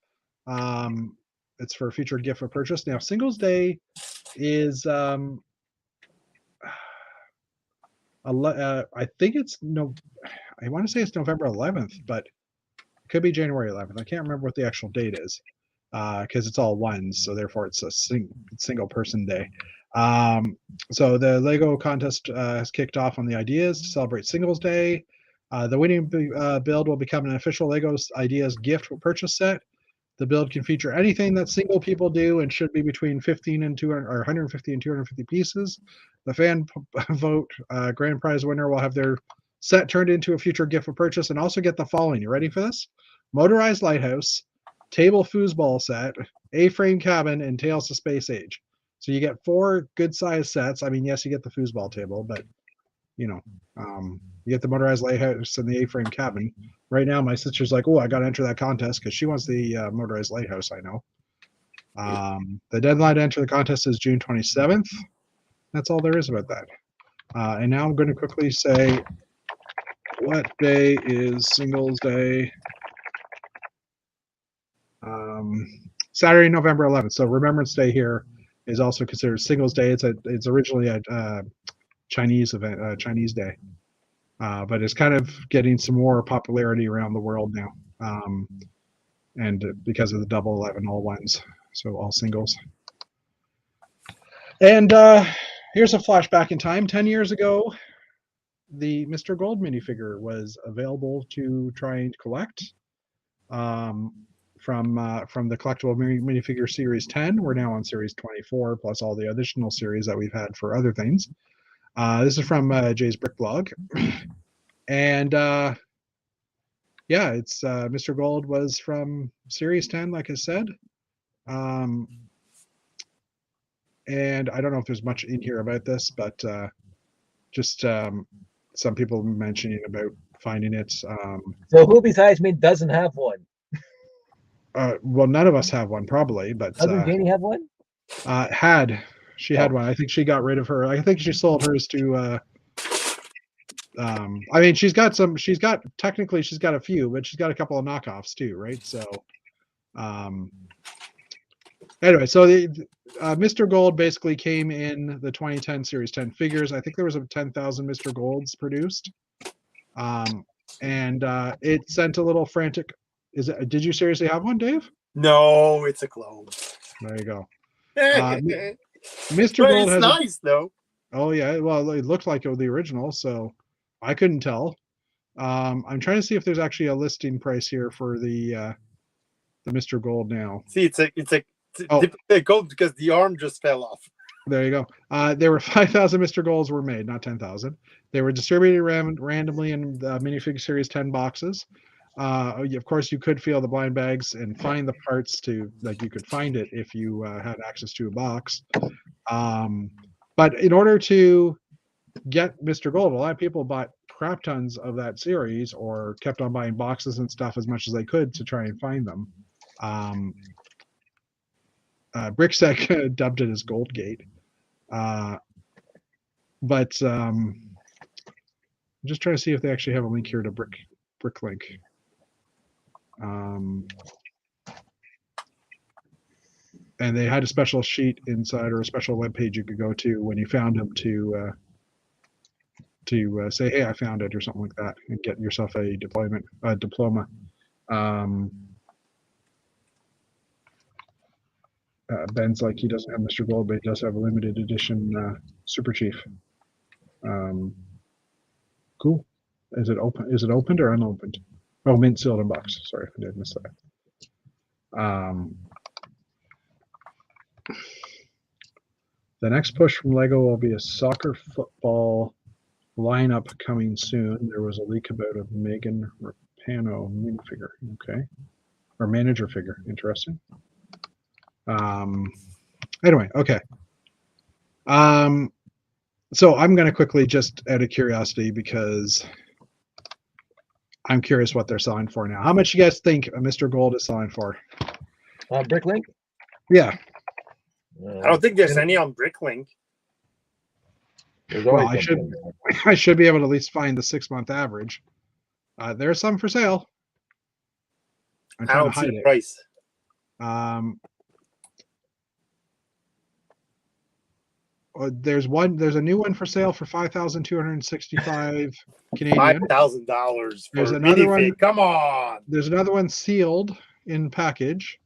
It's for future gift or purchase. Now, Singles Day is I think it's I want to say it's November 11th, but it could be January 11th. I can't remember what the actual date is because it's all ones, so therefore it's a single person day. So the Lego contest has kicked off on the Ideas to celebrate Singles Day. The winning build will become an official Lego Ideas gift or purchase set. The build can feature anything that single people do and should be between 15 and 200 or 150 and 250 pieces. The fan vote grand prize winner will have their set turned into a future gift for purchase and also get the following. You ready for this? Motorized lighthouse, table foosball set, A-frame cabin, and Tales to Space Age. So you get 4 good-sized sets. I mean, yes, you get the foosball table, but you know, you get the motorized lighthouse and the A-frame cabin. Right now, my sister's like, "Oh, I got to enter that contest because she wants the motorized lighthouse." I know. The deadline to enter the contest is June 27th. That's all there is about that. And now I'm going to quickly say, what day is Singles Day? Saturday, November 11th. So Remembrance Day here is also considered Singles Day. It's originally a Chinese event, Chinese Day, but it's kind of getting some more popularity around the world now, and because of the double 11 all ones, so all singles. And here's a flashback in time. 10 years ago, the Mr. Gold minifigure was available to try and collect from the collectible minifigure series 10. We're now on series 24, plus all the additional series that we've had for other things. This is from Jay's Brick Blog. And yeah, it's Mr. Gold was from series 10, like I said. And I don't know if there's much in here about this, but just some people mentioning about finding it.
So who besides me doesn't have one?
Well, none of us have one, probably, but
Doesn't Janie have one?
She had one. I think she got rid of her. I think she sold hers to. I mean, she's got a few, but she's got a couple of knockoffs too, right? So, anyway, so the Mr. Gold basically came in the 2010 Series 10 figures. I think there was 10,000 Mr. Golds produced, and it sent a little frantic. Did you seriously have one, Dave?
No, it's a clone.
There you go.
Mr.
Gold has
nice though.
Oh yeah, well it looked like it was the original, so I couldn't tell. I'm trying to see if there's actually a listing price here for the Mr. Gold now.
See, it's gold because the arm just fell off.
There you go. There were 5,000 Mr. Golds were made, not 10,000. They were distributed randomly in minifig series 10 boxes. Of course, you could feel the blind bags and find the parts you could find it if you had access to a box. But in order to get Mr. Gold, a lot of people bought crap tons of that series or kept on buying boxes and stuff as much as they could to try and find them. Bricksec dubbed it as Goldgate. But I'm just trying to see if they actually have a link here to Bricklink. And they had a special sheet inside or a special web page you could go to when you found them to say, hey, I found it or something like that, and get yourself a diploma. Ben's like, he doesn't have Mr. Gold, but he does have a limited edition Super Chief. Cool. Is it open? Is it opened or unopened? Oh, mint sealed in box. Sorry, I did miss that. The next push from Lego will be a soccer football lineup coming soon. There was a leak about a Megan Rapinoe minifigure. Okay. Or manager figure. Interesting. Anyway, okay. So I'm going to quickly, just out of curiosity, because I'm curious what they're selling for now. How much you guys think Mr. Gold is selling for?
Bricklink?
Yeah.
I don't think there's any on Bricklink.
Well, I should be able to at least find the 6-month average. There's some for sale. I'm
I don't see the price.
There's a new one for sale for 5,265 Canadian.
$5,000
There's
for
another one.
minifig. Come on.
There's another one sealed in package.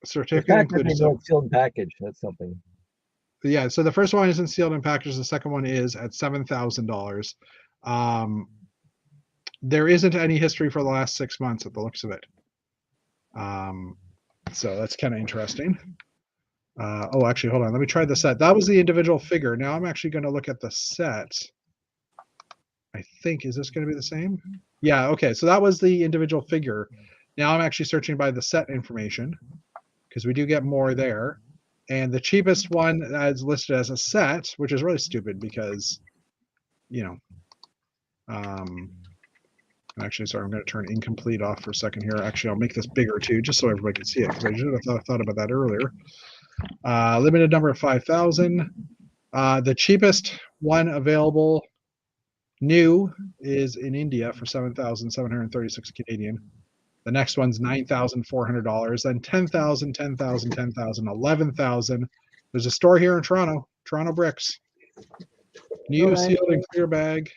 Certificate included.
Sealed in package. That's something.
Yeah. So the first one isn't sealed in package. The second one is at $7,000. There isn't any history for the last 6 months at the looks of it. So that's kind of interesting. Oh, actually, hold on. Let me try the set. That was the individual figure. Now I'm actually going to look at the set. I think, is this going to be the same? Yeah, okay. So that was the individual figure. Now I'm actually searching by the set information because we do get more there. And the cheapest one is listed as a set, which is really stupid because, actually, sorry, I'm going to turn incomplete off for a second here. Actually, I'll make this bigger too, just so everybody can see it, because I should have thought about that earlier. Limited number of 5,000. The cheapest one available new is in India for 7,736 Canadian. The next one's $9,400. Then 10,000, 10,000, 10,000, 11,000. There's a store here in Toronto, Toronto Bricks. New sealed and clear bag.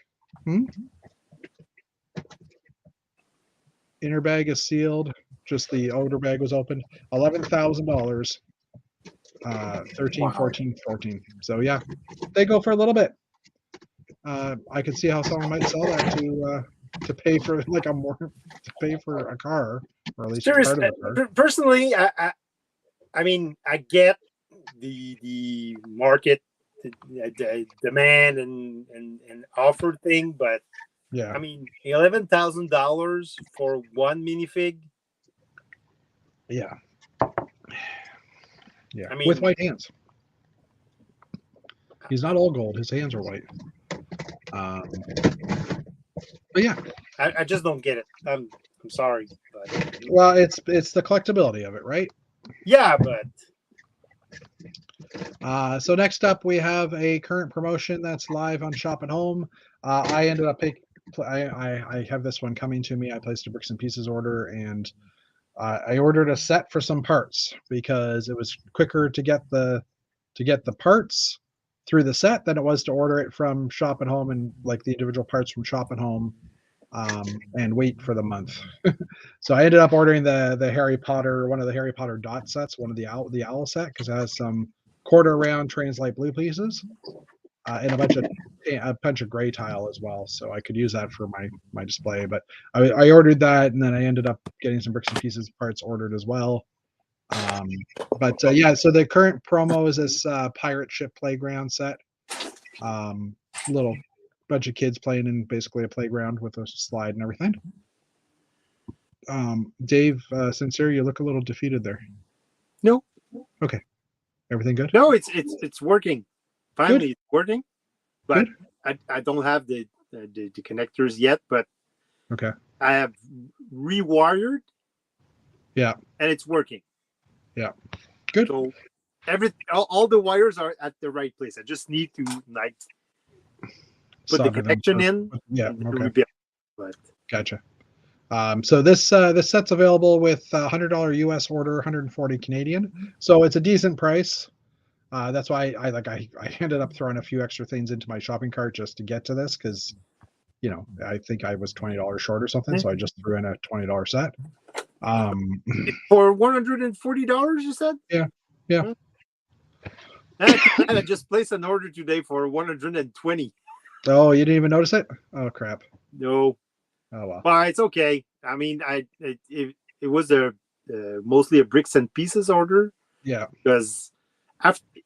Inner bag is sealed. Just the outer bag was opened. $11,000. 13,
Wow.
14, 14. So yeah, they go for a little bit. I could see how someone might sell that to pay for like to pay for a car, or at least part
Seriously,
of a car.
personally, I mean, I get the market, the demand and offer thing, but
Yeah,
I mean, $11,000 for one minifig.
yeah, yeah.
I mean,
With white hands. He's not all gold. His hands are white. But yeah,
I just don't get it. I'm sorry, but
well, it's the collectability of it, right?
yeah, but
So next up, we have a current promotion that's live on Shop at Home. I ended up I have this one coming to me. I placed a bricks and pieces order, and I ordered a set for some parts because it was quicker to get the parts through the set than it was to order it from Shop at Home and like the individual parts from Shop at Home, and wait for the month. So I ended up ordering the Harry Potter, one of the Harry Potter dot sets, one of the owl set, because it has some quarter round translite blue pieces, and a bunch of gray tile as well. So I could use that for my display. But I ordered that, and then I ended up getting some bricks and pieces parts ordered as well. Yeah, so the current promo is this pirate ship playground set. Little bunch of kids playing in basically a playground with a slide and everything. Dave St-Cyr, you look a little defeated there.
no,
Okay, everything good?
no, it's working. Finally,
Good.
it's working. But
Good.
I don't have the connectors yet, but
Okay.
I have rewired.
Yeah.
And it's working.
Yeah. Good.
So all the wires are at the right place. I just need to like put
Solder
the
them
connection
for-
in
Yeah.
and
Okay.
rebuild. But
Gotcha. So this set's available with $100 US order, 140 Canadian. So it's a decent price. That's why I ended up throwing a few extra things into my shopping cart just to get to this, because I think I was $20 short or something, so I just threw in a $20 set.
for $140, you said?
Yeah.
I just placed an order today for 120.
Oh, you didn't even notice it? Oh crap.
No,
Oh well.
but it's okay. I mean, it was mostly a bricks and pieces order.
Yeah.
Because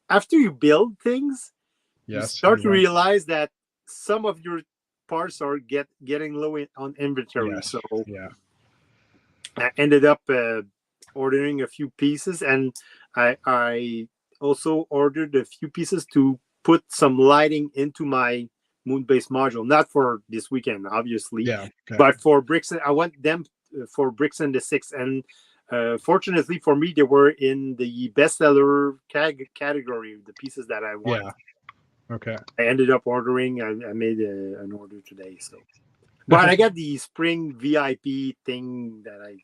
after you build things, you
Yes.
start to realize that some of your parts are getting low on inventory.
Yes.
So
Yeah.
I ended up ordering a few pieces, and I also ordered a few pieces to put some lighting into my moon-based module, not for this weekend, obviously,
Yeah. Okay.
but for bricks. I want them for bricks and the six, and fortunately for me, they were in the bestseller category, the pieces that I want.
Yeah. Okay.
I ended up ordering. I made an order today, so. But I got the spring VIP thing that I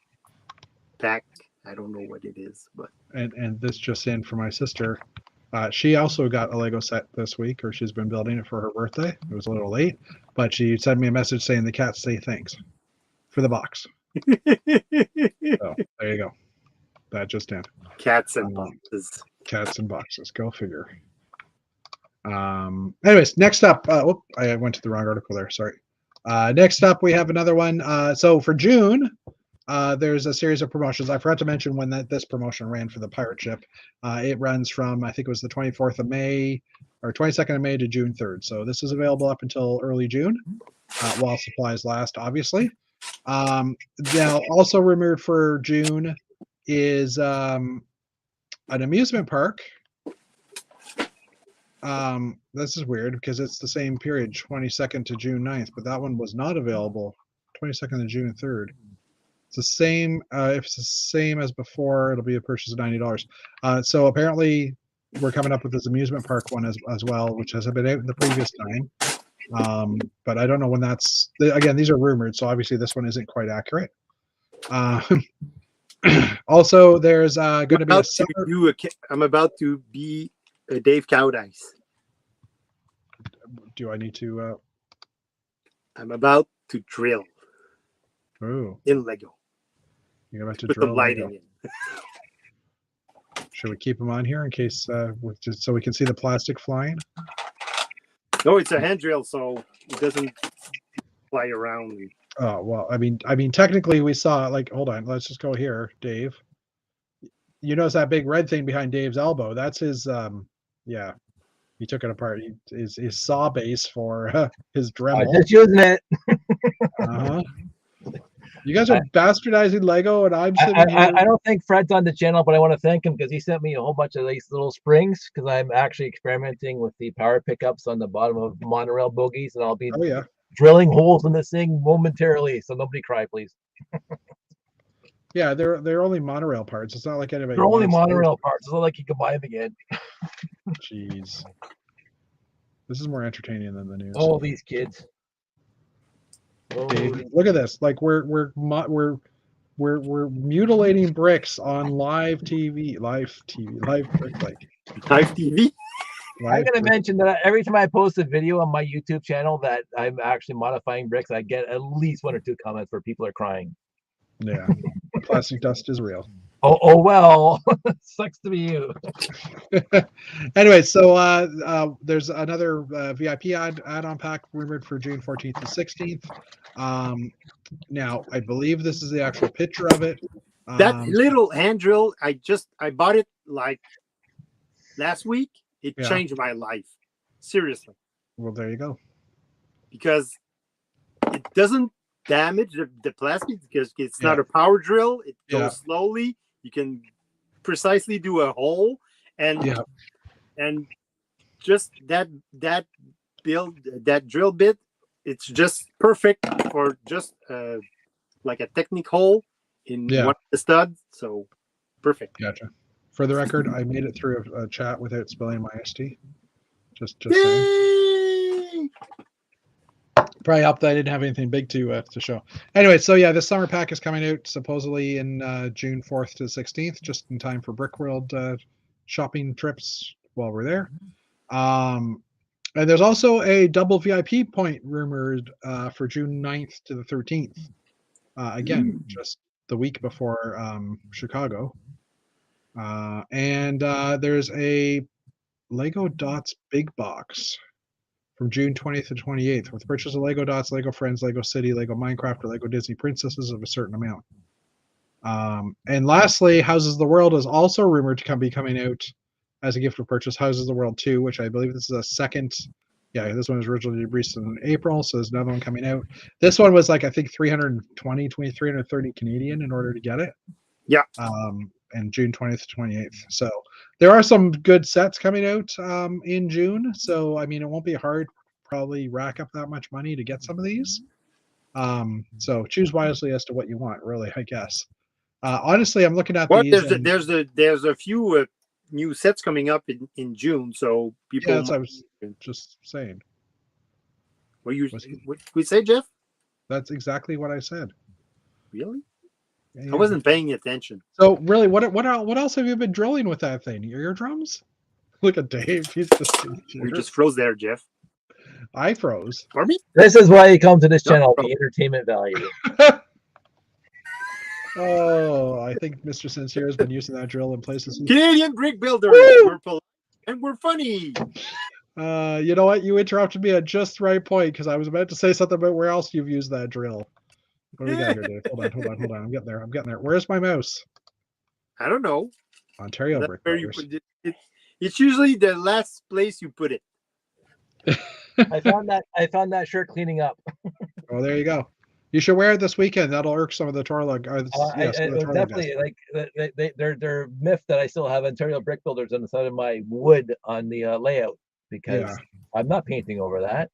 packed. I don't know what it is, but
And this just in for my sister. She also got a Lego set this week, or she's been building it for her birthday. It was a little late, but she sent me a message saying the cats say thanks for the box. So there you go. That just in.
cats and boxes.
Cats and boxes. Go figure. Anyways, next up. I went to the wrong article there. Sorry. Next up, we have another one. So for June, there's a series of promotions. I forgot to mention when this promotion ran for the pirate ship. It runs from, I think it was the 24th of May or 22nd of May to June 3rd. So this is available up until early June, while supplies last, obviously. Now, also rumored for June is an amusement park. This is weird because it's the same period, 22nd to June 9th, but that one was not available 22nd to June 3rd. It's the same. If it's the same as before, it'll be a purchase of $90. So apparently, we're coming up with this amusement park one as well, which has been out the previous time. But I don't know when that's. Again, these are rumored, so obviously this one isn't quite accurate. Also, there's going to be a summer.
I'm about to be a Dave Cowdice.
Do I need to?
I'm about to drill.
Oh,
in Lego.
you're about to
Put
drill
some lighting
Lego.
in.
Should we keep them on here in case, just so we can see the plastic flying?
No, it's a hand drill, so it doesn't fly around.
Oh well, I mean, technically we saw like. Hold on, let's just go here, Dave. You notice that big red thing behind Dave's elbow? That's his. Yeah, he took it apart. His saw base for his Dremel.
Just using it.
Uh-huh. You guys are bastardizing Lego, and I'm sitting here.
I don't think Fred's on the channel, but I want to thank him because he sent me a whole bunch of these little springs because I'm actually experimenting with the power pickups on the bottom of monorail bogies, and I'll be drilling holes in this thing momentarily. So nobody cry, please.
Yeah, they're only monorail parts. It's not like anybody.
They're only monorail parts. It's not like you can buy them again.
Jeez, this is more entertaining than the news.
Oh, these kids.
Dave, look at this. Like we're mutilating bricks on live TV. Like
Live TV.
I'm gonna mention that every time I post a video on my YouTube channel that I'm actually modifying bricks, I get at least 1 or 2 comments where people are crying.
Yeah, plastic dust is real.
Oh well, sucks to be you.
Anyway, so there's another VIP add-on pack rumored for June 14th to 16th. Now I believe this is the actual picture of it.
That little hand drill, I bought it like last week. It changed my life. Seriously.
Well, there you go.
Because it doesn't damage the plastic because it's not a power drill. It goes slowly. You can precisely do a hole, and just that drill bit, it's just perfect for just like a technique hole in one of the studs. So perfect.
Gotcha. For the record, I made it through a chat without spilling my ST. Just saying. Probably helped that I didn't have anything big to show. Anyway, so yeah, this summer pack is coming out supposedly in June 4th to 16th, just in time for Brickworld shopping trips while we're there. And there's also a double VIP point rumored for June 9th to the 13th. Again, just the week before Chicago. And there's a Lego Dots big box from June 20th to 28th with purchase of Lego Dots, Lego Friends, Lego City, Lego Minecraft, or Lego Disney Princesses of a certain amount. And lastly, Houses of the World is also rumored to be coming out as a gift of purchase. Houses of the World 2, which I believe this is a second. Yeah, this one was originally released in April, so there's another one coming out. This one was like, I think 330 Canadian in order to get it.
Yeah.
And June 20th to 28th. So there are some good sets coming out in June. So, I mean, it won't be hard probably rack up that much money to get some of these. So choose wisely as to what you want, really, I guess. Honestly, I'm looking at these.
There's a few new sets coming up in June. So people.
Yeah, that's what I was just saying.
What we say, Jeff?
That's exactly what I said.
Really?
Yeah.
I wasn't paying attention.
So really, what else have you been drilling with that thing? Your eardrums? Look at Dave. He's just
you just froze there, Jeff.
I froze.
For me?
This is why you come to this channel, the entertainment value.
Oh, I think Mr. St-Cyr has been using that drill in places.
Canadian brick builders. We're polite and we're funny.
You know what? You interrupted me at just the right point because I was about to say something about where else you've used that drill. What do we got here, Dave? Hold on. I'm getting there. Where's my mouse?
I don't know.
Ontario Brick Builders.
It's usually the last place you put it.
I found that shirt cleaning up.
Oh, there you go. You should wear it this weekend. That'll irk some of the Torlug.
Definitely, like they're myth that I still have Ontario Brick Builders on the side of my wood on the layout because I'm not painting over that.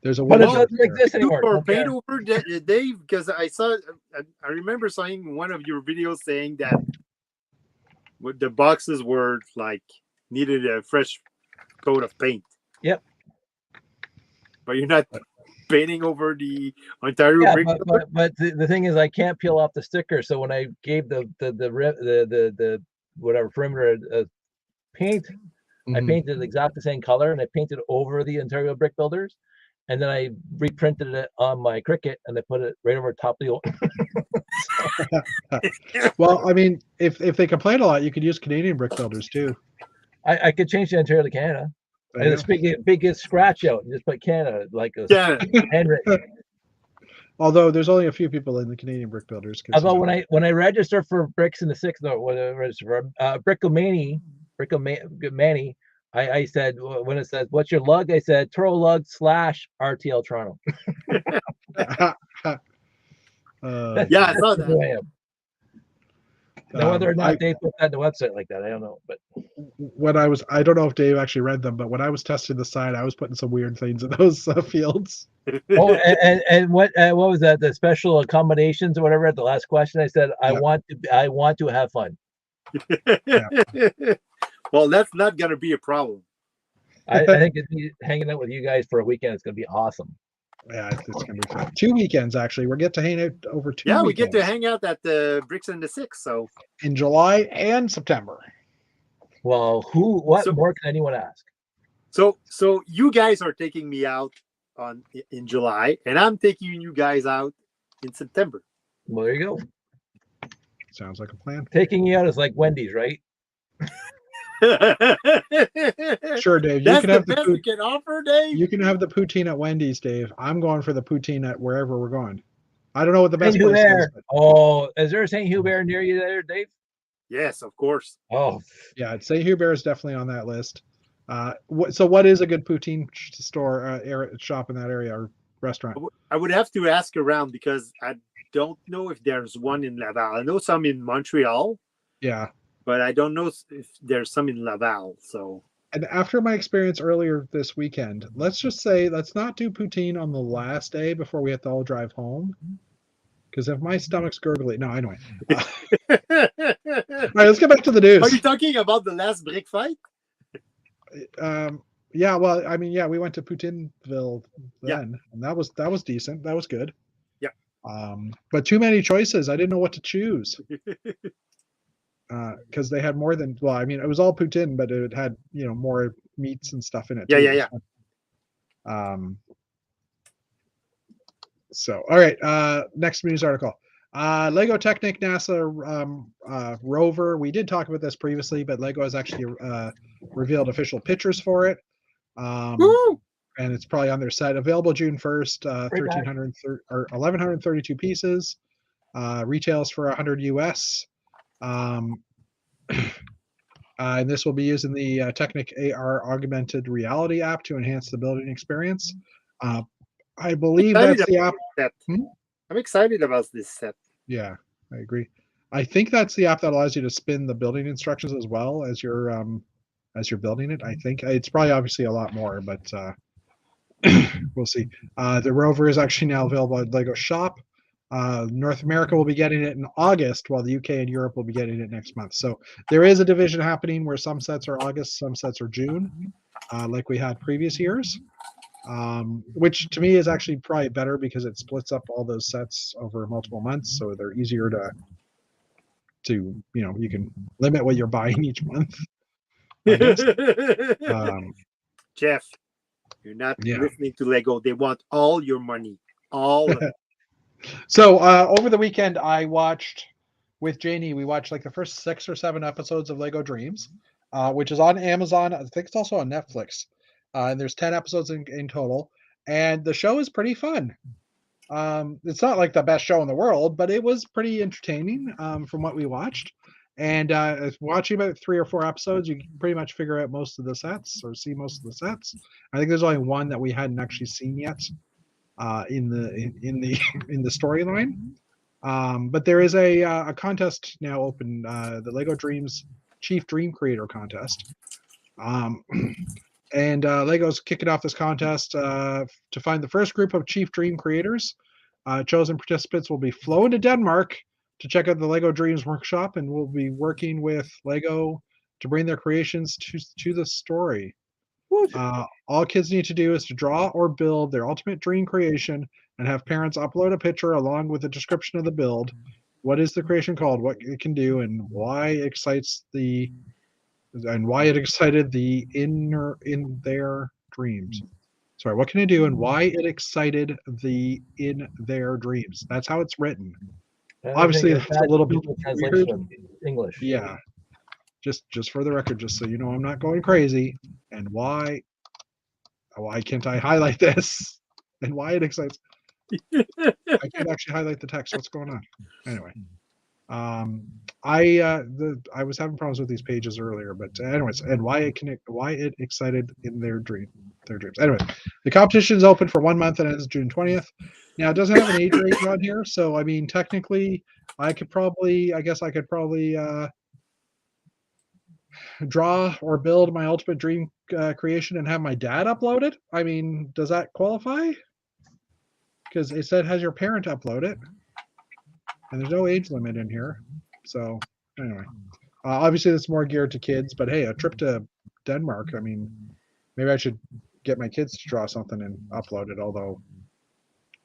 There's a
but it doesn't exist anymore.
Or paint over Dave, because I remember seeing one of your videos saying that the boxes were like needed a fresh coat of paint.
Yep.
But you're not painting over the Ontario brick.
But the thing is, I can't peel off the sticker. So when I gave the whatever perimeter paint, I painted exactly the same color, and I painted over the Ontario Brick Builders. and then I reprinted it on my Cricut, and I put it right over top of the old.
Well, I mean, if they complain a lot, you could use Canadian brick builders too.
I could change the Ontario to Canada.
There
And
you
just
go.
big scratch out and just put Canada like a
Yeah.
handwritten.
Although there's only a few people in the Canadian brick builders.
Although when I register for Bricks in the Six, no, when I register for Brickomani, I said when it says what's your lug, I said Toro lug / RTL Toronto.
Yeah, I saw
That's who
that.
I am. Now, whether or not they put that in the website like that, I don't know. But
I don't know if Dave actually read them, but when I was testing the site, I was putting some weird things in those fields.
oh, and what was that? The special accommodations or whatever at the last question, I said I want to have fun.
Well, that's not gonna be a problem.
I think hanging out with you guys for a weekend is going to be awesome.
Yeah, it's going to be fun. 2 weekends, actually. We'll get to hang out over 2
Yeah,
weekends.
we get to hang out at the Bricks and the Six. So
in July and September.
Well, what more can anyone ask?
So you guys are taking me out in July, and I'm taking you guys out in September.
Well, there you go.
Sounds like a plan.
Taking you out is like Wendy's, right?
Sure, Dave.
That's the best you can offer, Dave.
You can have the poutine at Wendy's, Dave. I'm going for the poutine at wherever we're going. I don't know what the best place is. But...
Oh, is there a St. Hubert near you there, Dave?
Yes, of course.
Oh,
yeah, St. Hubert is definitely on that list. So what is a good poutine store, shop in that area or restaurant?
I would have to ask around because I don't know if there's one in Laval. I know some in Montreal.
Yeah.
But I don't know if there's some in Laval. So,
and after my experience earlier this weekend, let's just say let's not do poutine on the last day before we have to all drive home. Because if my stomach's gurgly, no, anyway. All right, let's get back to the news.
Are you talking about the last brick fight?
Yeah, well, I mean, yeah, we went to Poutineville then, and that was decent. That was good.
Yeah.
But too many choices. I didn't know what to choose. Because they had more than, well, I mean, it was all poutine, but it had, more meats and stuff in it.
Yeah.
So, all right, next news article. Lego Technic NASA rover. We did talk about this previously, but Lego has actually revealed official pictures for it. And it's probably on their site. Available June 1st, 1,132 pieces. Retails for $100 US. And this will be using the Technic AR augmented reality app to enhance the building experience. I believe that's the app.
I'm excited about this set.
Yeah, I agree. I think that's the app that allows you to spin the building instructions as well as you're building it. I think it's probably obviously a lot more, but we'll see. The rover is actually now available at Lego Shop. North America will be getting it in August, while the UK and Europe will be getting it next month. So there is a division happening where some sets are August, some sets are June, like we had previous years, which to me is actually probably better because it splits up all those sets over multiple months, so they're easier to you can limit what you're buying each month.
Jeff, you're not listening to Lego. They want all your money, all of it.
So over the weekend, I watched with Janie. We watched like the first 6 or 7 episodes of Lego Dreams, which is on Amazon. I think it's also on Netflix. And there's 10 episodes in total, and the show is pretty fun. It's not like the best show in the world, but it was pretty entertaining from what we watched. And watching about 3 or 4 episodes, you can pretty much figure out most of the sets or see most of the sets. I think there's only one that we hadn't actually seen yet. In the storyline, but there is a contest now open, the Lego Dreams Chief Dream Creator contest, and Lego's kicking off this contest to find the first group of Chief Dream Creators. Chosen participants will be flown to Denmark to check out the Lego Dreams workshop, and will be working with Lego to bring their creations to the story. All kids need to do is to draw or build their ultimate dream creation and have parents upload a picture along with a description of the build. What is the creation called, what it can do, and why it excited the in their dreams. Sorry, what can I do and why it excited the in their dreams? That's how it's written. Obviously,
Everything is
that's a little bit
Google
weird.
translation of English.
Yeah. Just for the record, just so you know, I'm not going crazy. And why can't I highlight this? And why it excites? I can't actually highlight the text. What's going on? Anyway, I was having problems with these pages earlier, but anyways, and why it excited in their dreams. Anyway, the competition is open for 1 month and ends June 20th. Now it doesn't have an age range on here, so I mean technically, I guess I could probably draw or build my ultimate dream creation and have my dad upload it. I mean, does that qualify? Because it said has your parent upload it, and there's no age limit in here. So anyway, obviously that's more geared to kids. But hey, a trip to Denmark. I mean, maybe I should get my kids to draw something and upload it. Although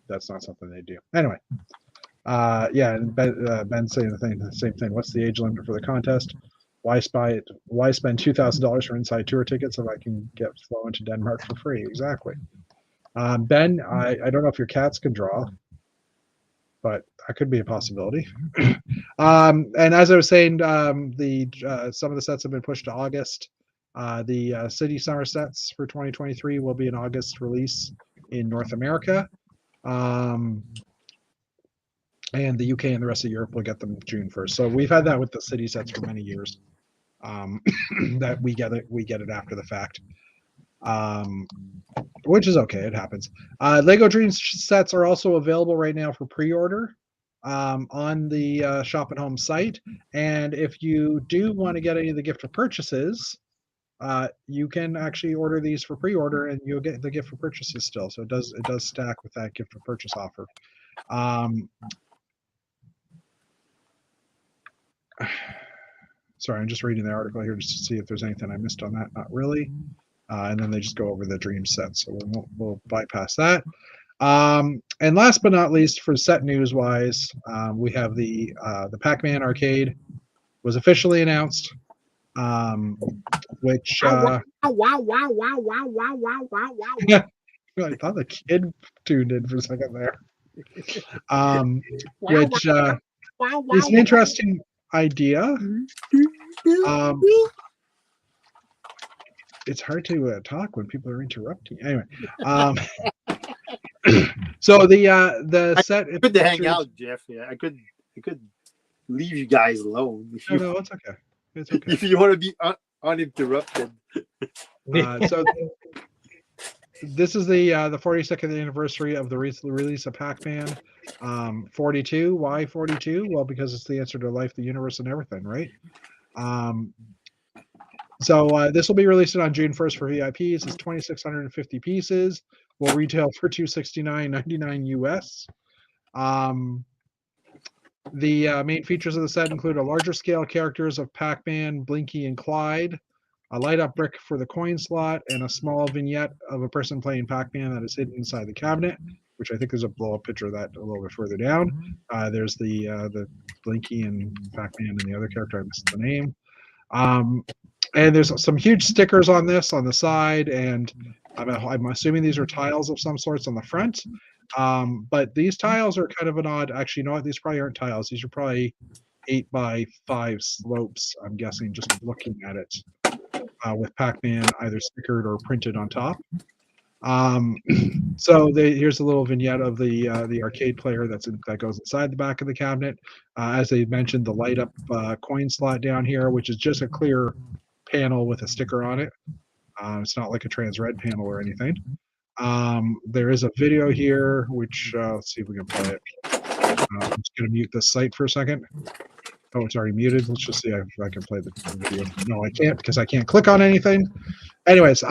that's not something they do. Anyway, yeah. And Ben saying the same thing. What's the age limit for the contest? Why spend $2,000 for inside tour tickets if I can get flown to Denmark for free? Exactly. Ben, I don't know if your cats can draw, but that could be a possibility. And as I was saying, some of the sets have been pushed to August. The City Summer sets for 2023 will be an August release in North America. And the UK and the rest of Europe will get them June 1st. So we've had that with the city sets for many years. That we get it after the fact, which is okay. It happens. Lego Dreams sets are also available right now for pre-order on the Shop at Home site. And if you do want to get any of the gift for purchases, you can actually order these for pre-order, and you'll get the gift for purchases still. So it does stack with that gift for purchase offer. Sorry, I'm just reading the article here just to see if there's anything I missed on that. Not really. And then they just go over the dream set, so we'll bypass that. And last but not least, for set news wise, we have the Pac-Man arcade was officially announced, which
wow, wow, wow, wow, wow, wow, wow, wow, wow.
I thought the kid tuned in for a second there. Which is an interesting idea. It's hard to talk when people are interrupting. Anyway, so the set.
I could hang out, Jeff. Yeah, I could leave you guys alone.
No, it's okay. It's okay.
If you want to be uninterrupted.
So this is the 42nd anniversary of the release of Pac-Man. 42. Why 42? Well, because it's the answer to life, the universe, and everything, right? So this will be released on June 1st for VIPs. It's 2,650 pieces. Will retail for $269.99 US. The main features of the set include a larger scale characters of Pac-Man, Blinky, and Clyde, a light up brick for the coin slot, and a small vignette of a person playing Pac-Man that is hidden inside the cabinet, which I think there's a blow up picture of that a little bit further down. There's the Blinky and Pac-Man and the other character, I missed the name. And there's some huge stickers on this on the side, and I'm assuming these are tiles of some sorts on the front. But these tiles are kind of an odd. Actually, you know what? These probably aren't tiles. These are probably 8x5 slopes. I'm guessing just looking at it, with Pac-Man either stickered or printed on top. So here's a little vignette of the arcade player that goes inside the back of the cabinet. As they mentioned, the light up coin slot down here, which is just a clear panel with a sticker on it. It's not like a trans red panel or anything. There is a video here, which let's see if we can play it. I'm just going to mute this site for a second. Oh, it's already muted. Let's just see if I can play the video. No, I can't because I can't click on anything. Anyways,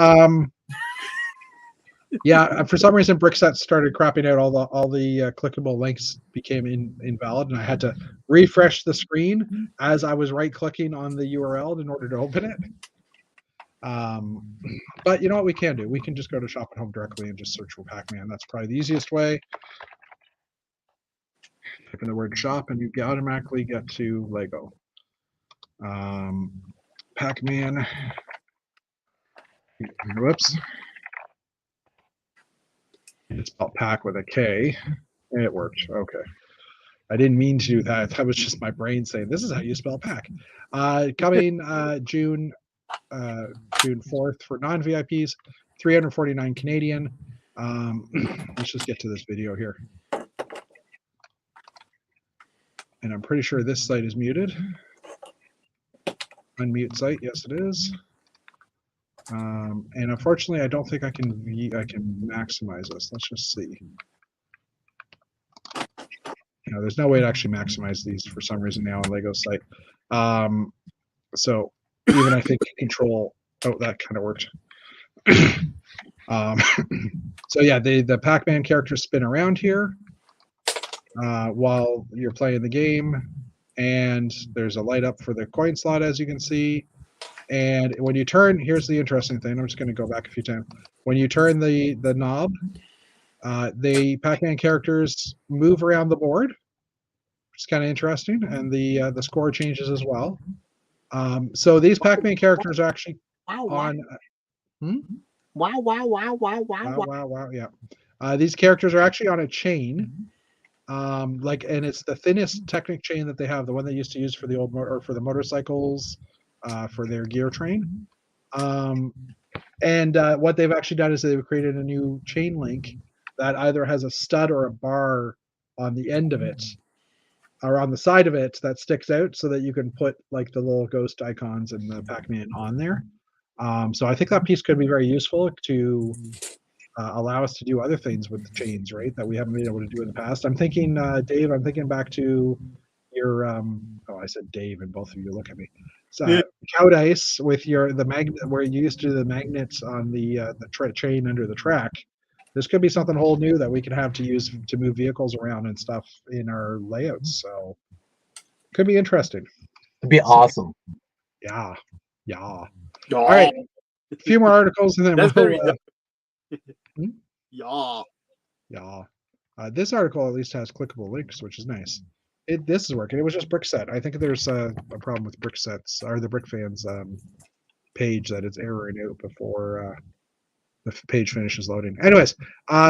yeah, for some reason, Brickset started crapping out. All the clickable links became invalid, and I had to refresh the screen as I was right-clicking on the URL in order to open it. But you know what we can do? We can just go to Shop at Home directly and just search for Pac-Man. That's probably the easiest way. Type in the word shop, and you automatically get to Lego. Pac-Man. Whoops. It's spelled pack with a K. It worked. Okay. I didn't mean to do that. That was just my brain saying, this is how you spell pack. Coming June 4th for non-VIPs, 349 Canadian. Let's just get to this video here. And I'm pretty sure this site is muted. Unmute site, yes it is. And unfortunately, I don't think I can maximize this. Let's just see. No, there's no way to actually maximize these for some reason now on Lego site. So even I think control. Oh, that kind of worked. So yeah, the Pac-Man characters spin around here while you're playing the game, and there's a light up for the coin slot, as you can see. And when you turn, here's the interesting thing. I'm just going to go back a few times. When you turn the knob, the Pac-Man characters move around the board, which is kind of interesting, and the score changes as well. So these Pac-Man characters are actually on. Wow! Yeah, these characters are actually on a chain, and it's the thinnest Technic chain that they have, the one they used to use for the old for the motorcycles, for their gear train. And what they've actually done is they've created a new chain link that either has a stud or a bar on the end of it, or on the side of it, that sticks out, so that you can put like the little ghost icons and the Pac-Man on there. So I think that piece could be very useful to allow us to do other things with the chains, right, that we haven't been able to do in the past. I'm thinking, Dave, I'm thinking back to your I said Dave, and both of you look at me. So Cow Dice with the magnet, where you used to do the magnets on the chain under the track. This could be something whole new that we could have to use to move vehicles around and stuff in our layouts. So could be interesting.
It'd be awesome.
Yeah. All right, a few more articles, and then
Yeah.
This article at least has clickable links, which is nice. This is working. It was just Brickset. I think there's a problem with Bricksets, or the Brick Fans page, that it's erroring out before the page finishes loading. Anyways,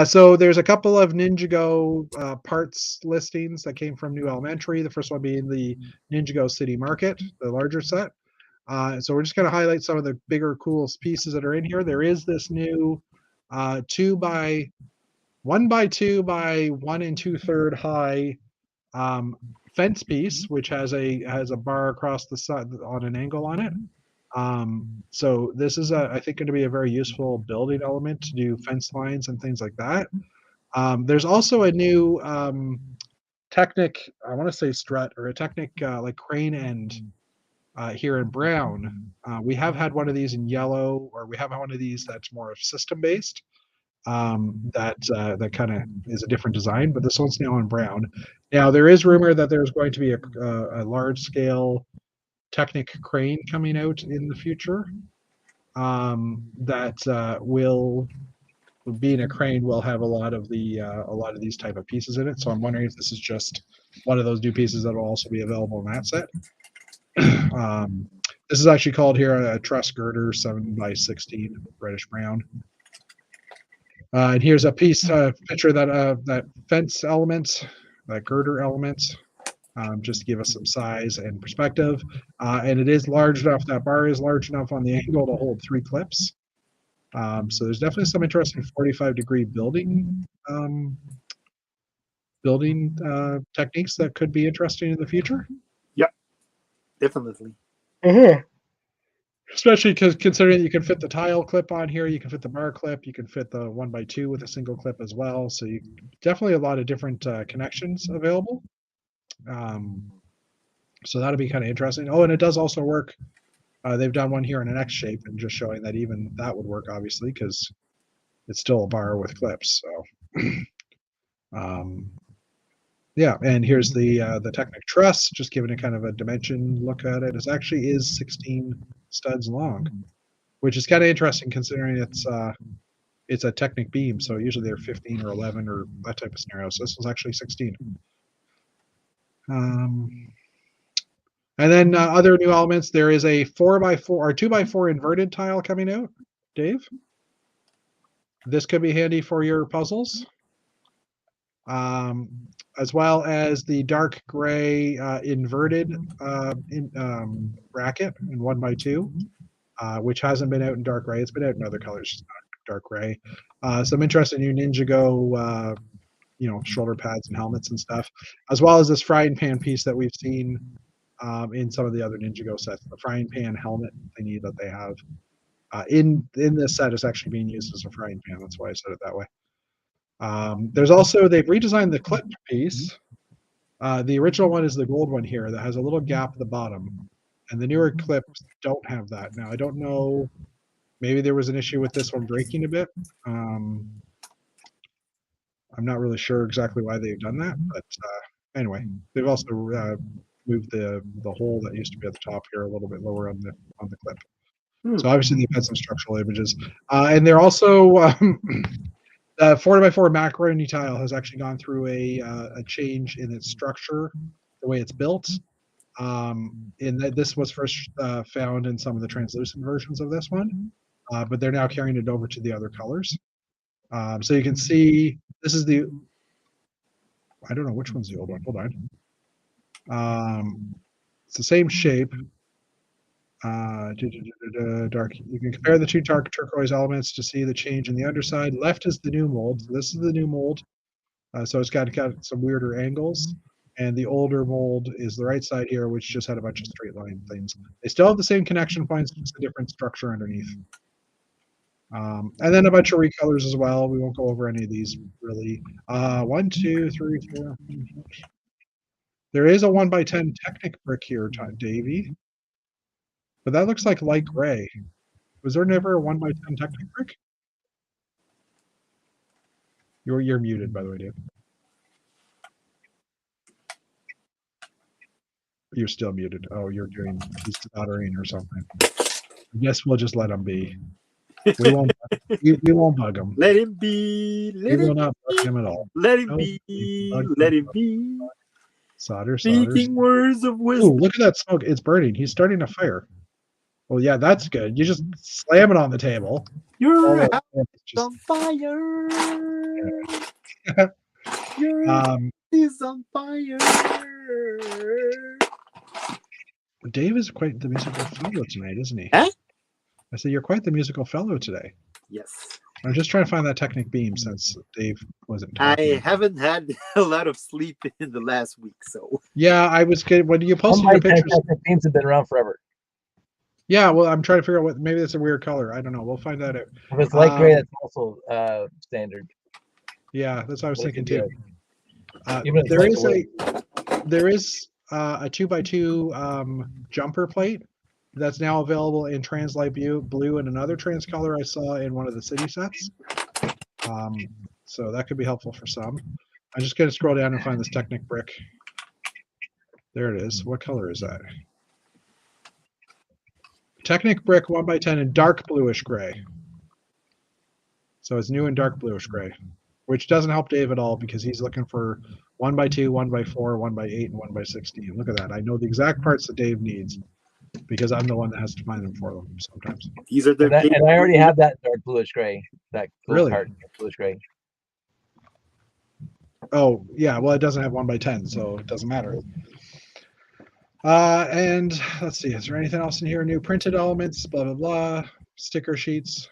so there's a couple of Ninjago parts listings that came from New Elementary. The first one being the Ninjago City Market, the larger set. So we're just going to highlight some of the bigger, cool pieces that are in here. There is this new 1 by 2 by 1 2/3 high fence piece, which has a bar across the side on an angle on it. So this is I think going to be a very useful building element to do fence lines and things like that. There's also a new Technic, I want to say strut, or a Technic like crane end here in brown. We have had one of these in yellow, or we have one of these that's more system based. That kind of is a different design, but this one's now in brown. Now there is rumor that there's going to be a large scale Technic crane coming out in the future. That will, being a crane, will have a lot of these type of pieces in it. So I'm wondering if this is just one of those new pieces that will also be available in that set. This is actually called here a truss girder 7 by 16 reddish brown. And here's a picture that fence element, that girder element, just to give us some size and perspective. And it is large enough, that bar is large enough on the angle to hold 3 clips. So there's definitely some interesting 45-degree building techniques that could be interesting in the future.
Yep, definitely.
Especially because considering you can fit the tile clip on here, you can fit the bar clip, you can fit the 1 by 2 with a single clip as well. So you definitely a lot of different connections available. So that'll be kind of interesting. Oh, and it does also work. They've done one here in an X shape, and just showing that even that would work, obviously, because it's still a bar with clips. So, yeah. And here's the Technic truss, just giving it kind of a dimension look at it. It actually is 16 studs long, which is kind of interesting considering it's a Technic beam. So usually they're 15 or 11 or that type of scenario. So this was actually 16. And then other new elements, there is a 4x4 or 2x4 inverted tile coming out, Dave. This could be handy for your puzzles. as well as the dark gray inverted bracket in 1x2, which hasn't been out in dark gray. It's been out in other colors, just not dark gray. Some interesting new Ninjago, shoulder pads and helmets and stuff, as well as this frying pan piece that we've seen in some of the other Ninjago sets. The frying pan helmet thingy that they have in this set is actually being used as a frying pan. That's why I said it that way. There's also, they've redesigned the clip piece. The original one is the gold one here that has a little gap at the bottom, and the newer clips don't have that. Now, I don't know, maybe there was an issue with this one breaking a bit. I'm not really sure exactly why they've done that, but anyway, they've also moved the hole that used to be at the top here a little bit lower on the clip. So obviously they've had some structural images, and they're also the 4x4 macro tile has actually gone through a change in its structure, the way it's built. This was first found in some of the translucent versions of this one, but they're now carrying it over to the other colors. So you can see this is the, I don't know which one's the old one. Hold on. It's the same shape. Dark. You can compare the two dark turquoise elements to see the change in the underside. Left is the new mold. So this is the new mold. So it's got some weirder angles. And the older mold is the right side here, which just had a bunch of straight line things. They still have the same connection points, just a different structure underneath. And then a bunch of recolors as well. We won't go over any of these really. 1, 2, 3, 4. There is a 1x10 Technic brick here, Davey. But that looks like light gray. Was there never a 1x10 Technic brick? You're muted, by the way, Dave. You're still muted. Oh, you're doing stuttering or something. I guess we'll just let him be. We won't. We won't bug him.
Let him be.
We will not bug him at all.
Let him
No,
be.
bug
Let
him.
him be.
Solder.
Speaking words of
Ooh,
wisdom.
look at that smoke. It's burning. He's starting a fire. Well, yeah, that's good. You just slam it on the table.
Your
Oh,
house
just,
on fire. Your house is on fire.
Dave is quite the musical fellow tonight, isn't he?
Huh?
I said, you're quite the musical fellow today.
Yes.
I'm just trying to find that Technic beam since Dave wasn't
I
talking.
haven't had a lot of sleep in the last week, so.
Yeah, I was good. When you posted your pictures.
Technic beams have been around forever.
Yeah, well, I'm trying to figure out what, maybe it's a weird color. I don't know. We'll find that out.
If it's light gray, that's also standard.
Yeah, that's what I was thinking
Good.
too.
Even if
There
it's
is a 2x2 jumper plate that's now available in trans light blue and another trans color I saw in one of the city sets. So that could be helpful for some. I'm just going to scroll down and find this Technic brick. There it is. What color is that? Technic brick 1x10 in dark bluish gray. So it's new in dark bluish gray, which doesn't help Dave at all because he's looking for 1x2, 1x4, 1x8, and 1x16. Look at that. I know the exact parts that Dave needs because I'm the one that has to find them for them sometimes.
These are the
and I already have that dark bluish gray. That
really?
Part, bluish gray.
Oh, yeah. Well, it doesn't have 1x10, so it doesn't matter. And let's see. Is there anything else in here? New printed elements, blah, blah, blah. Sticker sheets.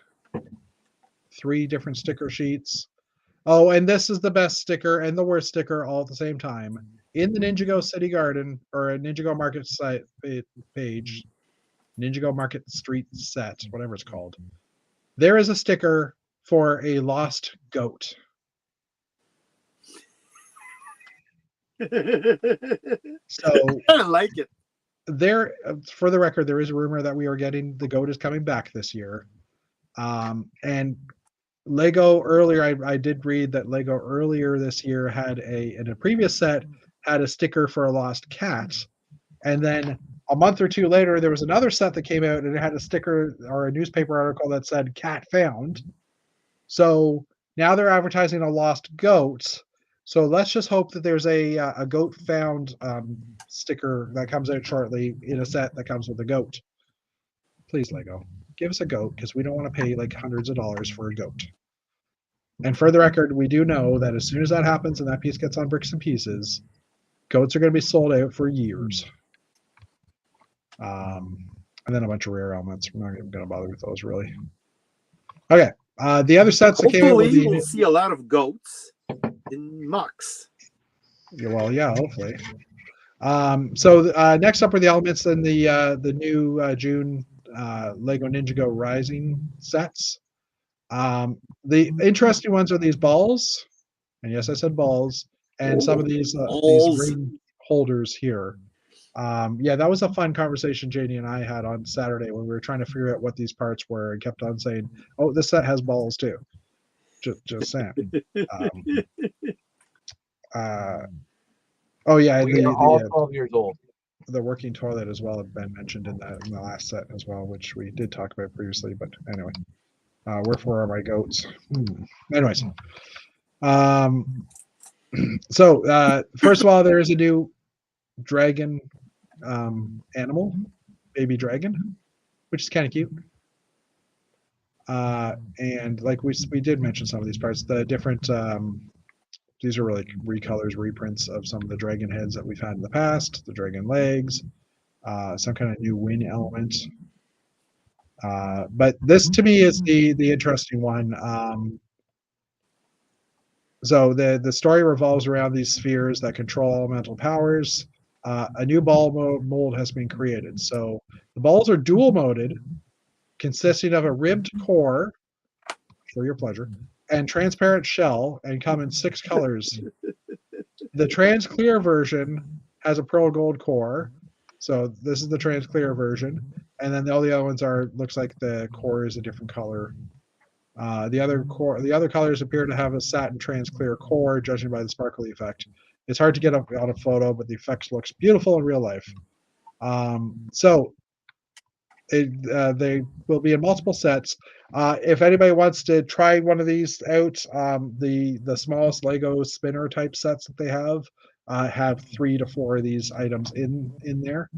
3 different sticker sheets. Oh, and this is the best sticker and the worst sticker all at the same time. In the Ninjago City Garden or a Ninjago Market site page, Ninjago Market Street set, whatever it's called, there is a sticker for a lost goat. So
I like it.
There, for the record, there is a rumor that we are getting the goat is coming back this year. And Lego earlier, I did read that Lego earlier this year had in a previous set had a sticker for a lost cat, and then a month or two later there was another set that came out and it had a sticker or a newspaper article that said cat found. So now they're advertising a lost goat. So let's just hope that there's a goat found sticker that comes out shortly in a set that comes with a goat. Please, Lego, give us a goat because we don't want to pay like hundreds of dollars for a goat. And for the record, we do know that as soon as that happens and that piece gets on bricks and pieces, goats are going to be sold out for years. And then a bunch of rare elements. We're not even going to bother with those, really. Okay. The other sets that came in with
Hopefully, we'll see a lot of goats in mucks.
Well, yeah, hopefully. So next up are the elements in the new June Lego Ninjago Rising sets. The interesting ones are these balls, and yes, I said balls, and some of these ring holders here. Yeah, that was a fun conversation JD and I had on Saturday when we were trying to figure out what these parts were and kept on saying, "Oh, this set has balls too." Just saying. Oh yeah,
We are all 12 years old.
The working toilet as well had been mentioned in the last set as well, which we did talk about previously. But anyway, wherefore are my goats? Anyways, so first of all, there is a new dragon animal, baby dragon, which is kind of cute. And like we did mention some of these parts, the different these are really recolors, reprints of some of the dragon heads that we've had in the past, the dragon legs, some kind of new wing element. But this to me is the interesting one. So the story revolves around these spheres that control elemental powers. A new ball mold has been created. So the balls are dual moded, consisting of a ribbed core, for your pleasure, and transparent shell, and come in 6 colors. The trans clear version has a pearl gold core. So this is the trans clear version. And then all the other ones looks like the core is a different color. The other colors appear to have a satin trans clear core, judging by the sparkly effect. It's hard to get on a photo, but the effects looks beautiful in real life. So they will be in multiple sets. If anybody wants to try one of these out, the smallest Lego spinner type sets that they have 3 to 4 of these items in there.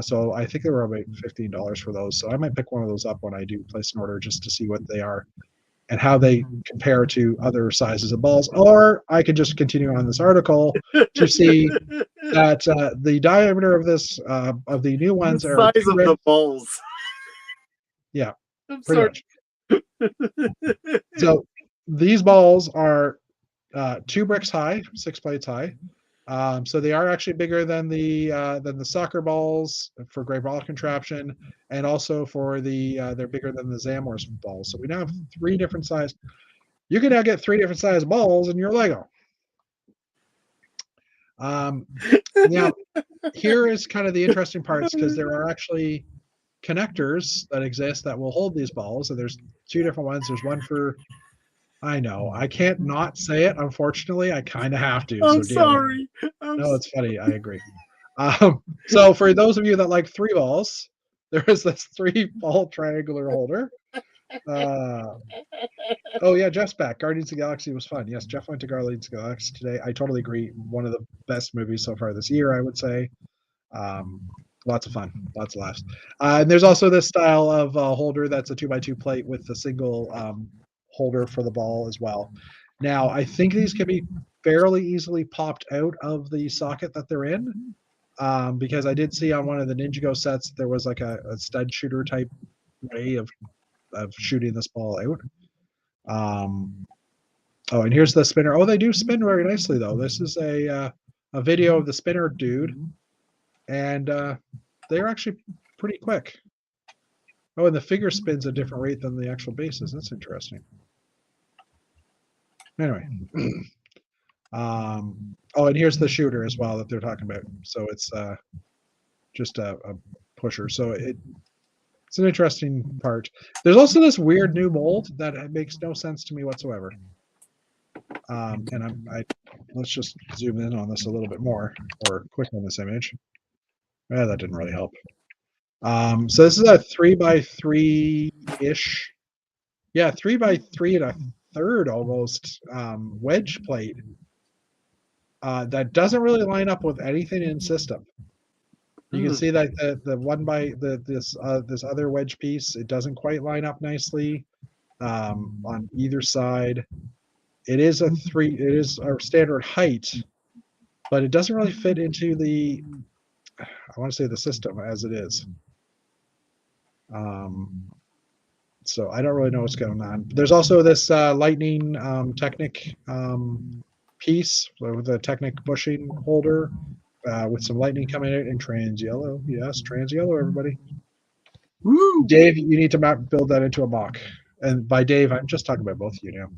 So I think they were about $15 for those. So I might pick one of those up when I do place an order just to see what they are and how they compare to other sizes of balls. Or I could just continue on this article to see that the diameter of this of the new ones
the
are
size of the balls.
Yeah,
I'm
pretty
sorry.
much. So these balls are 2 bricks high, 6 plates high. So they are actually bigger than the soccer balls for gray ball contraption, and also for they're bigger than the Zamor's balls. So we now have 3 different size. You can now get 3 different size balls in your Lego. Now, here is kind of the interesting parts, because there are actually connectors that exist that will hold these balls, and there's 2 different ones. There's one for, I know, I can't not say it. Unfortunately, I kind of have to.
I'm
so
sorry.
No, it's funny. I agree. So for those of you that like 3 balls, there is this 3 ball triangular holder. Oh yeah, Jeff's back. Guardians of the Galaxy was fun. Yes, Jeff went to Guardians of the Galaxy today. I totally agree. One of the best movies so far this year, I would say. Lots of fun, lots of laughs. And there's also this style of holder that's a 2x2 plate with a single holder for the ball as well. Now, I think these can be fairly easily popped out of the socket that they're in, because I did see on one of the Ninjago sets there was like a stud shooter type way of shooting this ball out. Oh, and here's the spinner. Oh, they do spin very nicely though. This is a video of the spinner dude, and they're actually pretty quick. Oh, and the figure spins at a different rate than the actual bases. That's interesting. Anyway. Oh, and here's the shooter as well that they're talking about. So it's just a pusher. So it's an interesting part. There's also this weird new mold that makes no sense to me whatsoever. And let's just zoom in on this a little bit more, or click on this image. That didn't really help. So this is a 3x3-ish. Yeah, 3x3 almost wedge plate. That doesn't really line up with anything in system. You can see that the one by this other wedge piece, it doesn't quite line up nicely on either side. it is it is our standard height, but it doesn't really fit into the, I want to say the system as it is. So I don't really know what's going on. There's also this lightning Technic piece with a Technic bushing holder with some lightning coming in it, and trans yellow. Yes, trans yellow, everybody.
Woo!
Dave, you need to build that into a mock. And by Dave, I'm just talking about both of you now.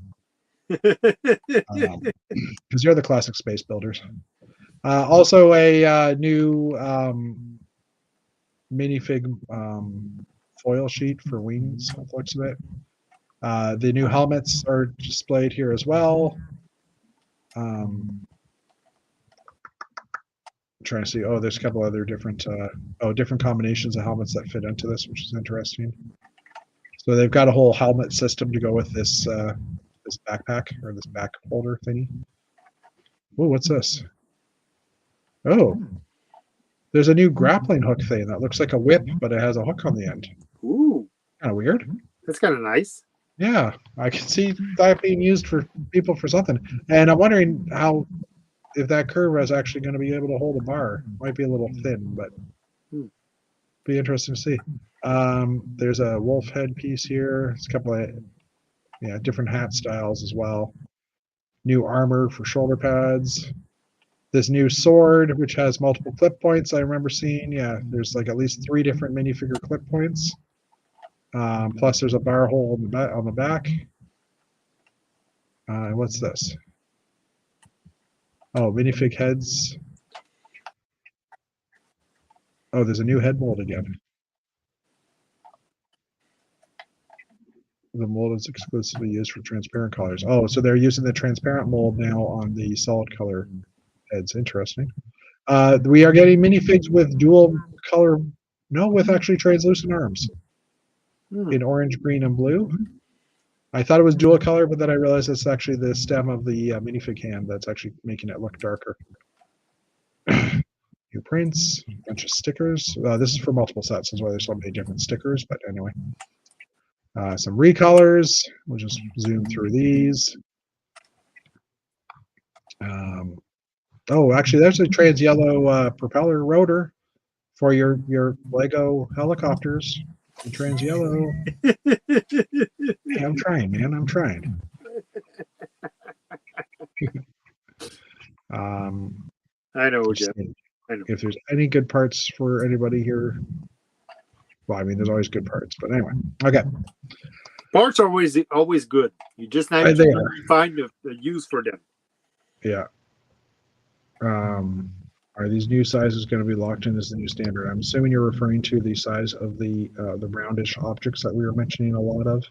Because you're the classic space builders. Also a new minifig foil sheet for wings, it looks of it. The new helmets are displayed here as well. I'm trying to see. Oh, there's a couple other different different combinations of helmets that fit into this, which is interesting. So they've got a whole helmet system to go with this this backpack or this back holder thingy. Oh, what's this? Oh, there's a new grappling hook thing that looks like a whip, but it has a hook on the end.
Ooh,
Kind of weird.
that's kind of nice.
Yeah, I can see that being used for people for something. And I'm wondering how, if that curve is actually going to be able to hold a bar. Might be a little thin, but be interesting to see. There's a wolf head piece here. There's a couple of different hat styles as well. New armor for shoulder pads. This new sword, which has multiple clip points, I remember seeing. Yeah, there's like at least 3 different minifigure clip points. Plus, there's a bar hole on the back. What's this? Oh, minifig heads. Oh, there's a new head mold again. The mold is exclusively used for transparent colors. Oh, so they're using the transparent mold now on the solid color heads. Interesting. We are getting minifigs with dual color, with actually translucent arms in orange, green, and blue. I thought it was dual color, but then I realized it's actually the stem of the minifig hand that's actually making it look darker. New prints, a bunch of stickers. This is for multiple sets, is why there's so many different stickers, but anyway. Some recolors. We'll just zoom through these. Oh, actually, there's a trans yellow propeller rotor for your Lego helicopters. Trans yellow. Hey, I'm trying, man. I'm trying.
I know, Jeff. I know.
If there's any good parts for anybody here, well, I mean, there's always good parts, but anyway, okay.
Parts are always good. You just need to find a use for them.
Yeah. Are these new sizes going to be locked in as the new standard? I'm assuming you're referring to the size of the roundish objects that we were mentioning a lot of.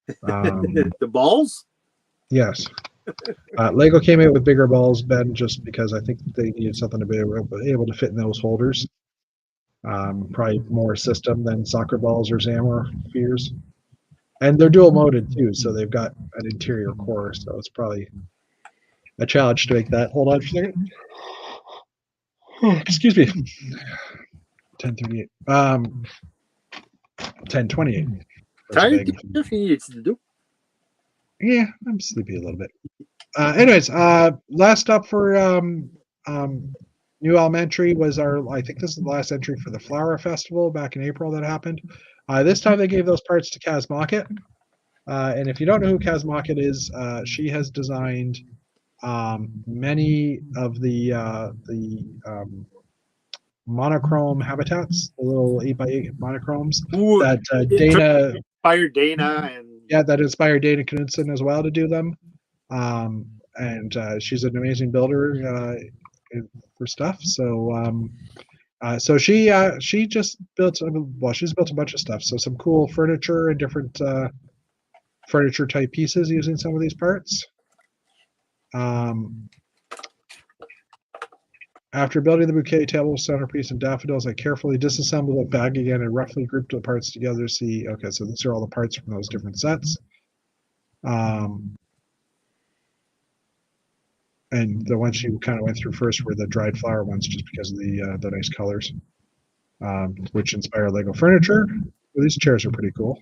The balls?
Yes. Lego came out with bigger balls, Ben, just because I think they needed something to be able to fit in those holders. Probably more system than soccer balls or Zamor spheres. And they're dual moded too, so they've got an interior core, so it's probably a challenge to make that. Hold on for a second. Oh, excuse me. 10:38. 10:28.
Tired?
Yeah, I'm sleepy a little bit. Anyways, last up for New Elementary was I think this is the last entry for the Flower Festival back in April that happened. This time they gave those parts to Kaz Mockett. And if you don't know who Kaz Mockett is, she has designed many of the monochrome habitats, the little 8x8 monochromes.
Ooh,
that Dana
inspired Dana and
that inspired Dana Knudsen as well to do them. And she's an amazing builder for stuff. So so she just built she's built a bunch of stuff. So some cool furniture and different furniture type pieces using some of these parts. After building the bouquet, table, centerpiece, and daffodils, I carefully disassembled the bag again and roughly grouped the parts together to see, okay, so these are all the parts from those different sets. And the ones you kind of went through first were the dried flower ones, just because of the nice colors, which inspire Lego furniture. Well, these chairs are pretty cool.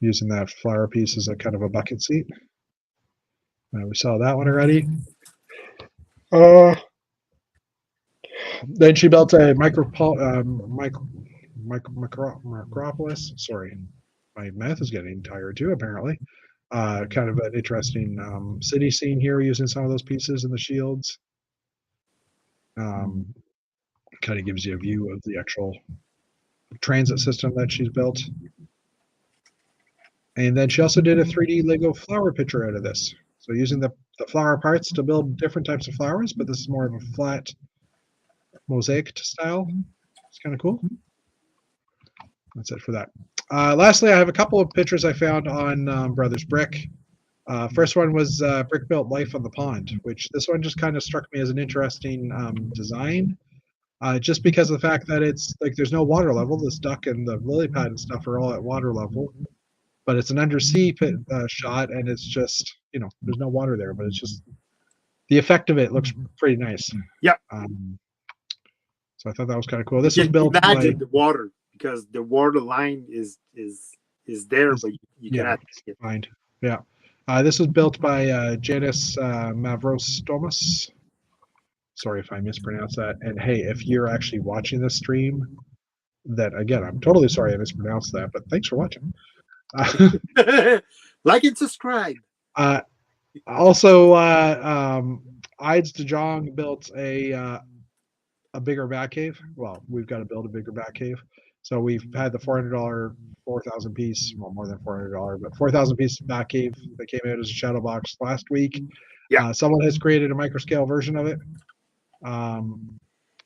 Using that flower piece as a kind of a bucket seat. We saw that one already. Then she built a micropolis. Sorry, my math is getting tired too, apparently. Kind of an interesting city scene here using some of those pieces in the shields. Kind of gives you a view of the actual transit system that she's built. And then she also did a 3D Lego flower picture out of this. So using the flower parts to build different types of flowers, but this is more of a flat mosaic style. It's kind of cool. That's it for that. Lastly, I have a couple of pictures I found on Brothers Brick. First one was Brick Built Life on the Pond, which this one just kind of struck me as an interesting design. Just because of the fact that it's like there's no water level. This duck and the lily pad and stuff are all at water level, but it's an undersea shot, and it's just, you know, there's no water there, but it's just the effect of it looks pretty nice.
Yeah.
So I thought that was kind of cool. This was built
imagine the water, because the water line is there, but you cannot see it.
Find. Yeah. This was built by Janice Mavrostomas. Sorry if I mispronounced that. And hey, if you're actually watching this stream, that again, I'm totally sorry I mispronounced that, but thanks for watching.
Like and subscribe.
Also, Ides de Jong built a bigger bat cave. Well, we've got to build a bigger bat cave. So we've had the $400, 4,000 piece, well, more than $400, but 4,000 piece bat cave that came out as a shadow box last week.
Yeah.
Someone has created a micro scale version of it.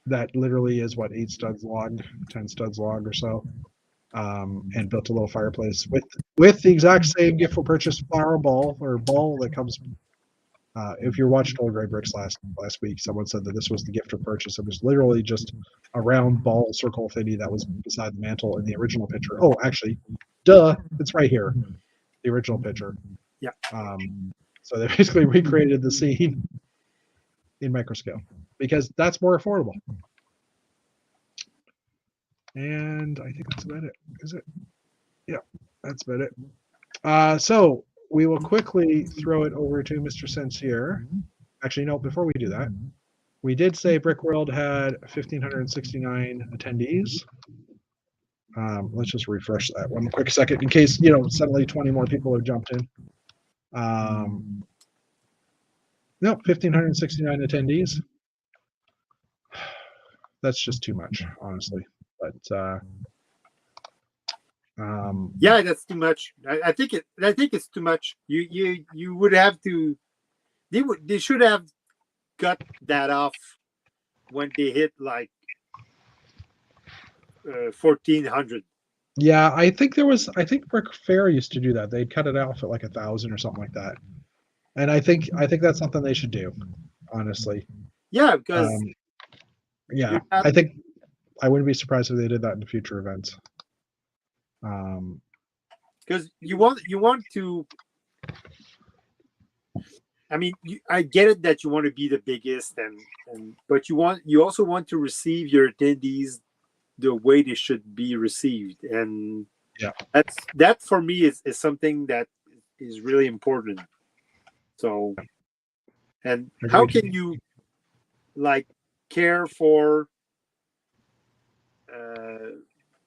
That literally is what 8 studs long, 10 studs long or so. And built a little fireplace with the exact same gift for purchase flower ball that comes. If you watched Old Gray Bricks last week, someone said that this was the gift for purchase. It was literally just a round ball circle thingy that was beside the mantle in the original picture. Oh, actually, duh, it's right here, the original picture.
Yeah.
So they basically recreated the scene in microscale because that's more affordable. And I think that's about it. Is it? Yeah, that's about it. So we will quickly throw it over to Mr. St-Cyr. Actually, no, before we do that, we did say Brick World had 1,569 attendees. Let's just refresh that one quick second in case, you know, suddenly 20 more people have jumped in. No, 1,569 attendees. That's just too much, honestly. But
yeah, that's too much. I think it's too much. You would have to. They should have got that off when they hit like 1,400.
Yeah, I think Brick Fair used to do that. They'd cut it off at like 1,000 or something like that. And I think that's something they should do, honestly.
Yeah, because
yeah, I think I wouldn't be surprised if they did that in future events.
Because you want to. I mean, I get it that you want to be the biggest, but you also want to receive your attendees the way they should be received, and
yeah,
that for me is something that is really important. So, and how can you like care for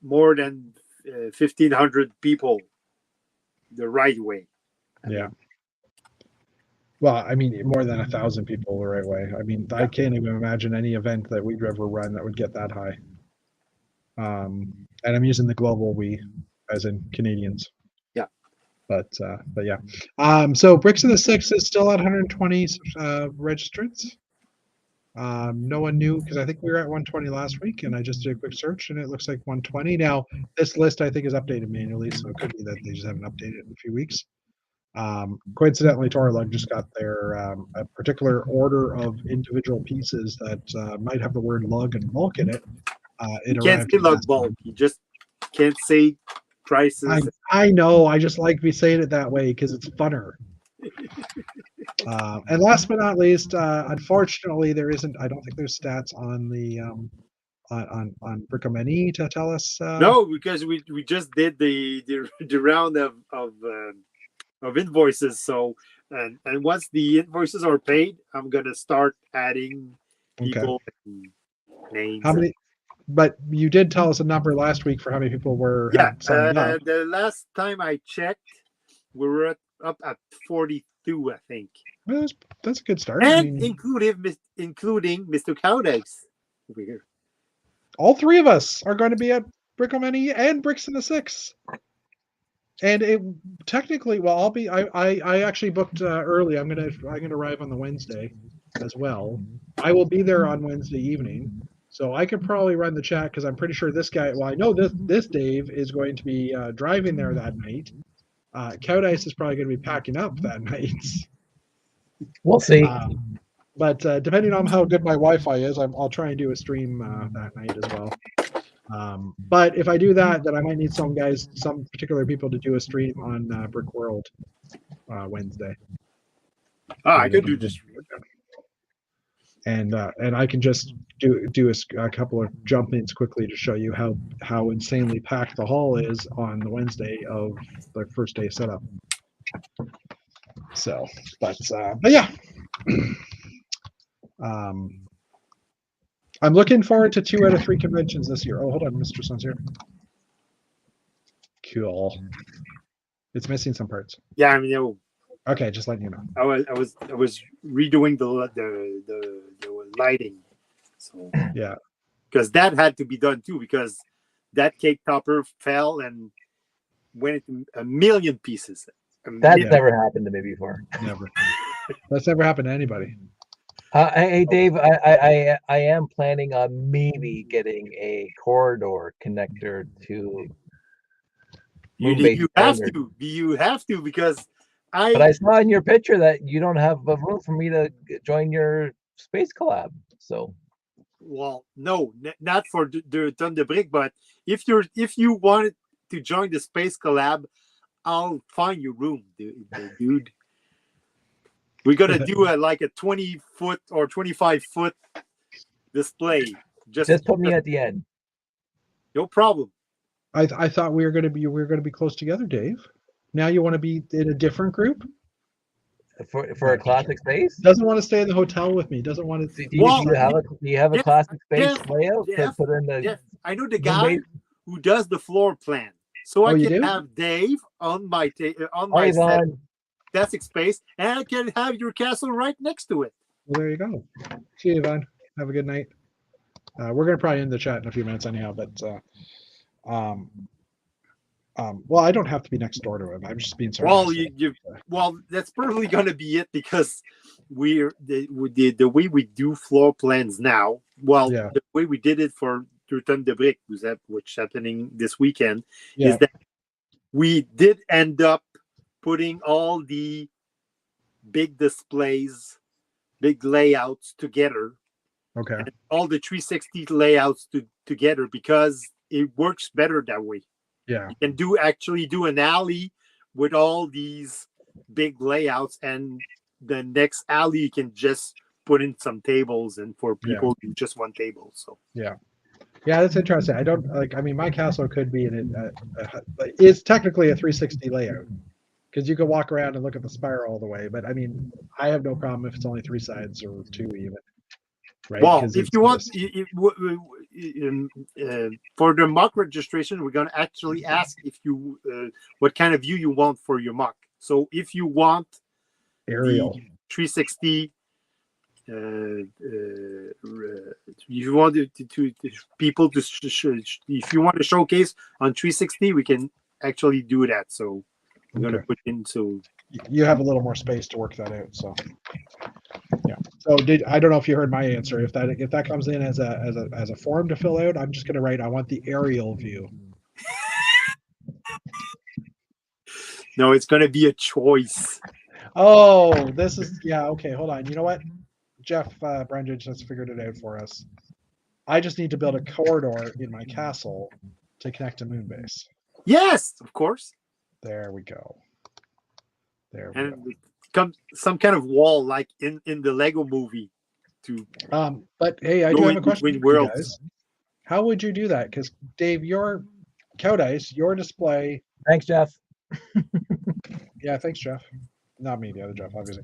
more than 1,500 people the right way?
Yeah. Well, I mean, more than 1,000 people the right way. I mean, I can't even imagine any event that we'd ever run that would get that high. And I'm using the global we, as in Canadians.
Yeah.
But yeah. So Bricks of the Six is still at 120 registrants. No one knew because I think we were at 120 last week, and I just did a quick search, and it looks like 120. Now, this list I think is updated manually, so it could be that they just haven't updated it in a few weeks. Coincidentally, Toralug just got their a particular order of individual pieces that might have the word lug and bulk in it.
You can't say lug bulk. You just can't say prices.
I know. I just like me saying it that way because it's funner. And last but not least, unfortunately, there isn't. I don't think there's stats on the on Brickamany to tell us.
No, because we just did the round of invoices, so And once the invoices are paid, I'm gonna start adding people and names.
How many? But you did tell us a number last week for how many people had signed up.
The last time I checked, we were up at 42, I think.
Well, that's a good start.
And including Mr. Cowdex over here.
All three of us are going to be at Brickomany and Bricks in the Six. And it technically, well, I'll be. I actually booked early. I'm gonna arrive on the Wednesday as well. I will be there on Wednesday evening, so I could probably run the chat because I'm pretty sure this guy. Well, I know this Dave is going to be driving there that night. Cowdice is probably going to be packing up that night.
We'll see.
But depending on how good my Wi-Fi is, I'll try and do a stream that night as well. But if I do that, then I might need some particular people to do a stream on Brick World Wednesday.
I could do this.
And I can just do a couple of jump ins quickly to show you how insanely packed the hall is on the Wednesday of the first day setup. So, but yeah. I'm looking forward to 2 out of 3 conventions this year. Oh, hold on, Mr. St-Cyr. Cool. It's missing some parts.
Yeah, I mean,
okay, just letting you know.
I was redoing the lighting, so
yeah,
because that had to be done too, because that cake topper fell and went into a million pieces.
That's never happened to me before.
Never. That's never happened to anybody.
Hey Dave, I am planning on maybe getting a corridor connector to.
You have to because
But I saw in your picture that you don't have a room for me to join your space collab. So.
Well, no, not for the Thunder Brick, but if you wanted to join the space collab, I'll find your room, dude. We're gonna do like a 20-foot or 25-foot display. Just
put me at the end.
No problem.
I thought we were gonna be close together, Dave. Now you want to be in a different group
for a classic space.
Doesn't want to stay in the hotel with me. Doesn't want to.
Do you have a classic space layout to put in the?
I know the guy who does the floor plan, so I can have Dave on my classic space, and I can have your castle right next to it.
Well, there you go. See you, Yvonne. Have a good night. We're gonna probably end the chat in a few minutes anyhow, but well, I don't have to be next door to him. I'm just being sarcastic.
Well, that's probably gonna be it because we're the way we do floor plans now. Well, the way we did it for Turton de Brick, which happening this weekend, is that we did end up putting all the big displays, big layouts together.
Okay.
And all the 360 layouts together because it works better that way.
Yeah.
You can actually do an alley with all these big layouts, and the next alley you can just put in some tables, and for people who just want tables. So
yeah, that's interesting. I don't like. I mean, my castle could be it's technically a 360 layout because you can walk around and look at the spire all the way. But I mean, I have no problem if it's only 3 sides or 2 even. Right?
Well, if you want, for the mock registration, we're going to actually ask if you what kind of view you want for your mock. So if you want
aerial
360, you want to people to if you want to showcase on 360, we can actually do that. So we're going to put in so
you have a little more space to work that out. So yeah. So I don't know if you heard my answer. If that comes in as a form to fill out, I'm just going to write I want the aerial view.
No, it's going to be a choice.
Oh, this is okay. Hold on. You know what? Jeff Brendan just figured it out for us. I just need to build a corridor in my castle to connect to Moonbase.
Yes, of course.
There we go.
Come some kind of wall like in the Lego movie to
but hey, I do have a question for you guys. How would you do that? Because Dave, your Cowdice, your display.
Thanks, Jeff.
Yeah, thanks, Jeff. not me, the other Jeff, obviously.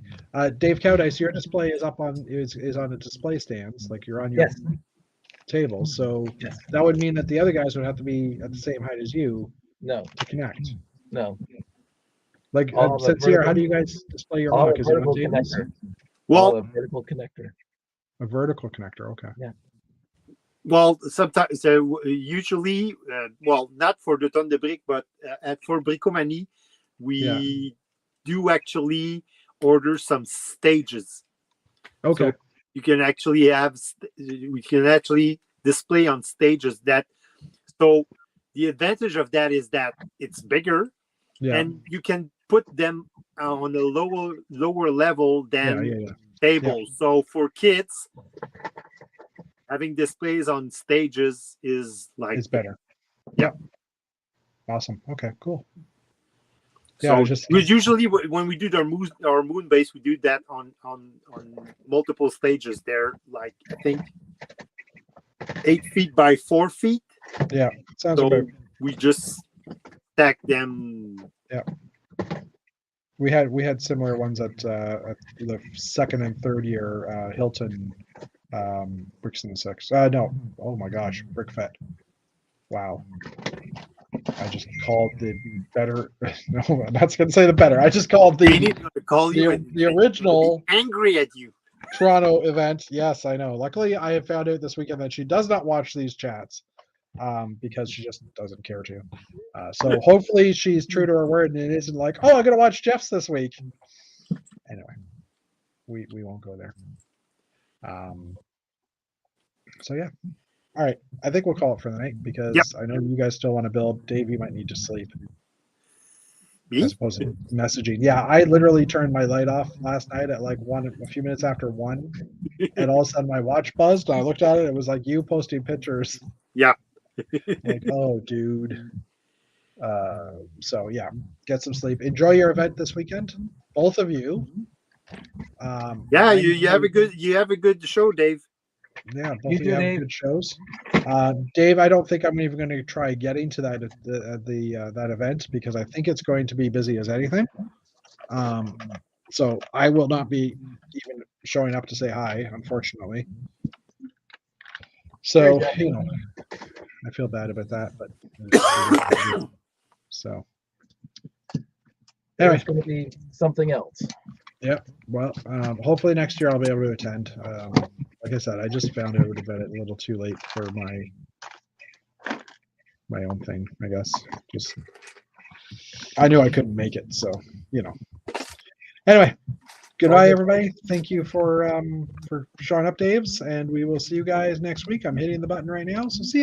Dave Cowdice, your display is up on is on the display stands, like you're on your
Yes.
table. So
Yes.
that would mean that the other guys would have to be at the same height as you
No.
to connect.
No.
Like
All of a
St-Cyr, how
vertical-
do you guys display your
All
mock?
a
Is it on
vertical
tables?
connector.
Well,
All a vertical connector.
A vertical connector. Okay.
well, sometimes usually, well, not for the Tonne de Briques, but for Bricomanie, we do actually order some stages.
Okay.
So you can actually we can actually display on stages that. So the advantage of that is that it's bigger, and you can put them on a lower level than tables. So for kids, having displays on stages is like
It's better.
Yeah.
Awesome. Okay. Cool.
So
just
usually when we do our moon base, we do that on multiple stages. They're like, I think 8 feet by 4 feet.
Yeah. Sounds
So
about.
we just stack them.
Yeah. We had similar ones at the second and third year Hilton Bricks in the Six. No. Oh my gosh, BrickFet. Wow. I just called the better. No, I'm not going to say the better. I just called
They need to call you
the original
angry at you.
Toronto event. Yes, I know. Luckily, I have found out this weekend that she does not watch these chats because she just doesn't care to. So hopefully she's true to her word and it isn't like, oh, I'm going to watch Jeff's this week. Anyway, we won't go there. So yeah. All right. I think we'll call it for the night because I know you guys still want to build. Dave, you might need to sleep.
Me?
As opposed to messaging. Yeah, I literally turned my light off last night at like a few minutes after 1, and all of a sudden my watch buzzed. And I looked at it. It was like you posting pictures.
Yeah.
Like, oh, dude. So yeah, get some sleep. Enjoy your event this weekend, both of you.
Yeah, you have a good show, Dave.
Yeah, both of you have good shows. Dave, I don't think I'm even going to try getting to that that event because I think it's going to be busy as anything. So I will not be even showing up to say hi, unfortunately. So I feel bad about that, but so
anyway, it's going to be something else.
Yeah. Well, hopefully next year I'll be able to attend. Like I said, I just found out about it a little too late for my own thing, I guess. Just I knew I couldn't make it, so Anyway, goodbye everybody. Thank you for showing up, Daves, and we will see you guys next week. I'm hitting the button right now, so see you.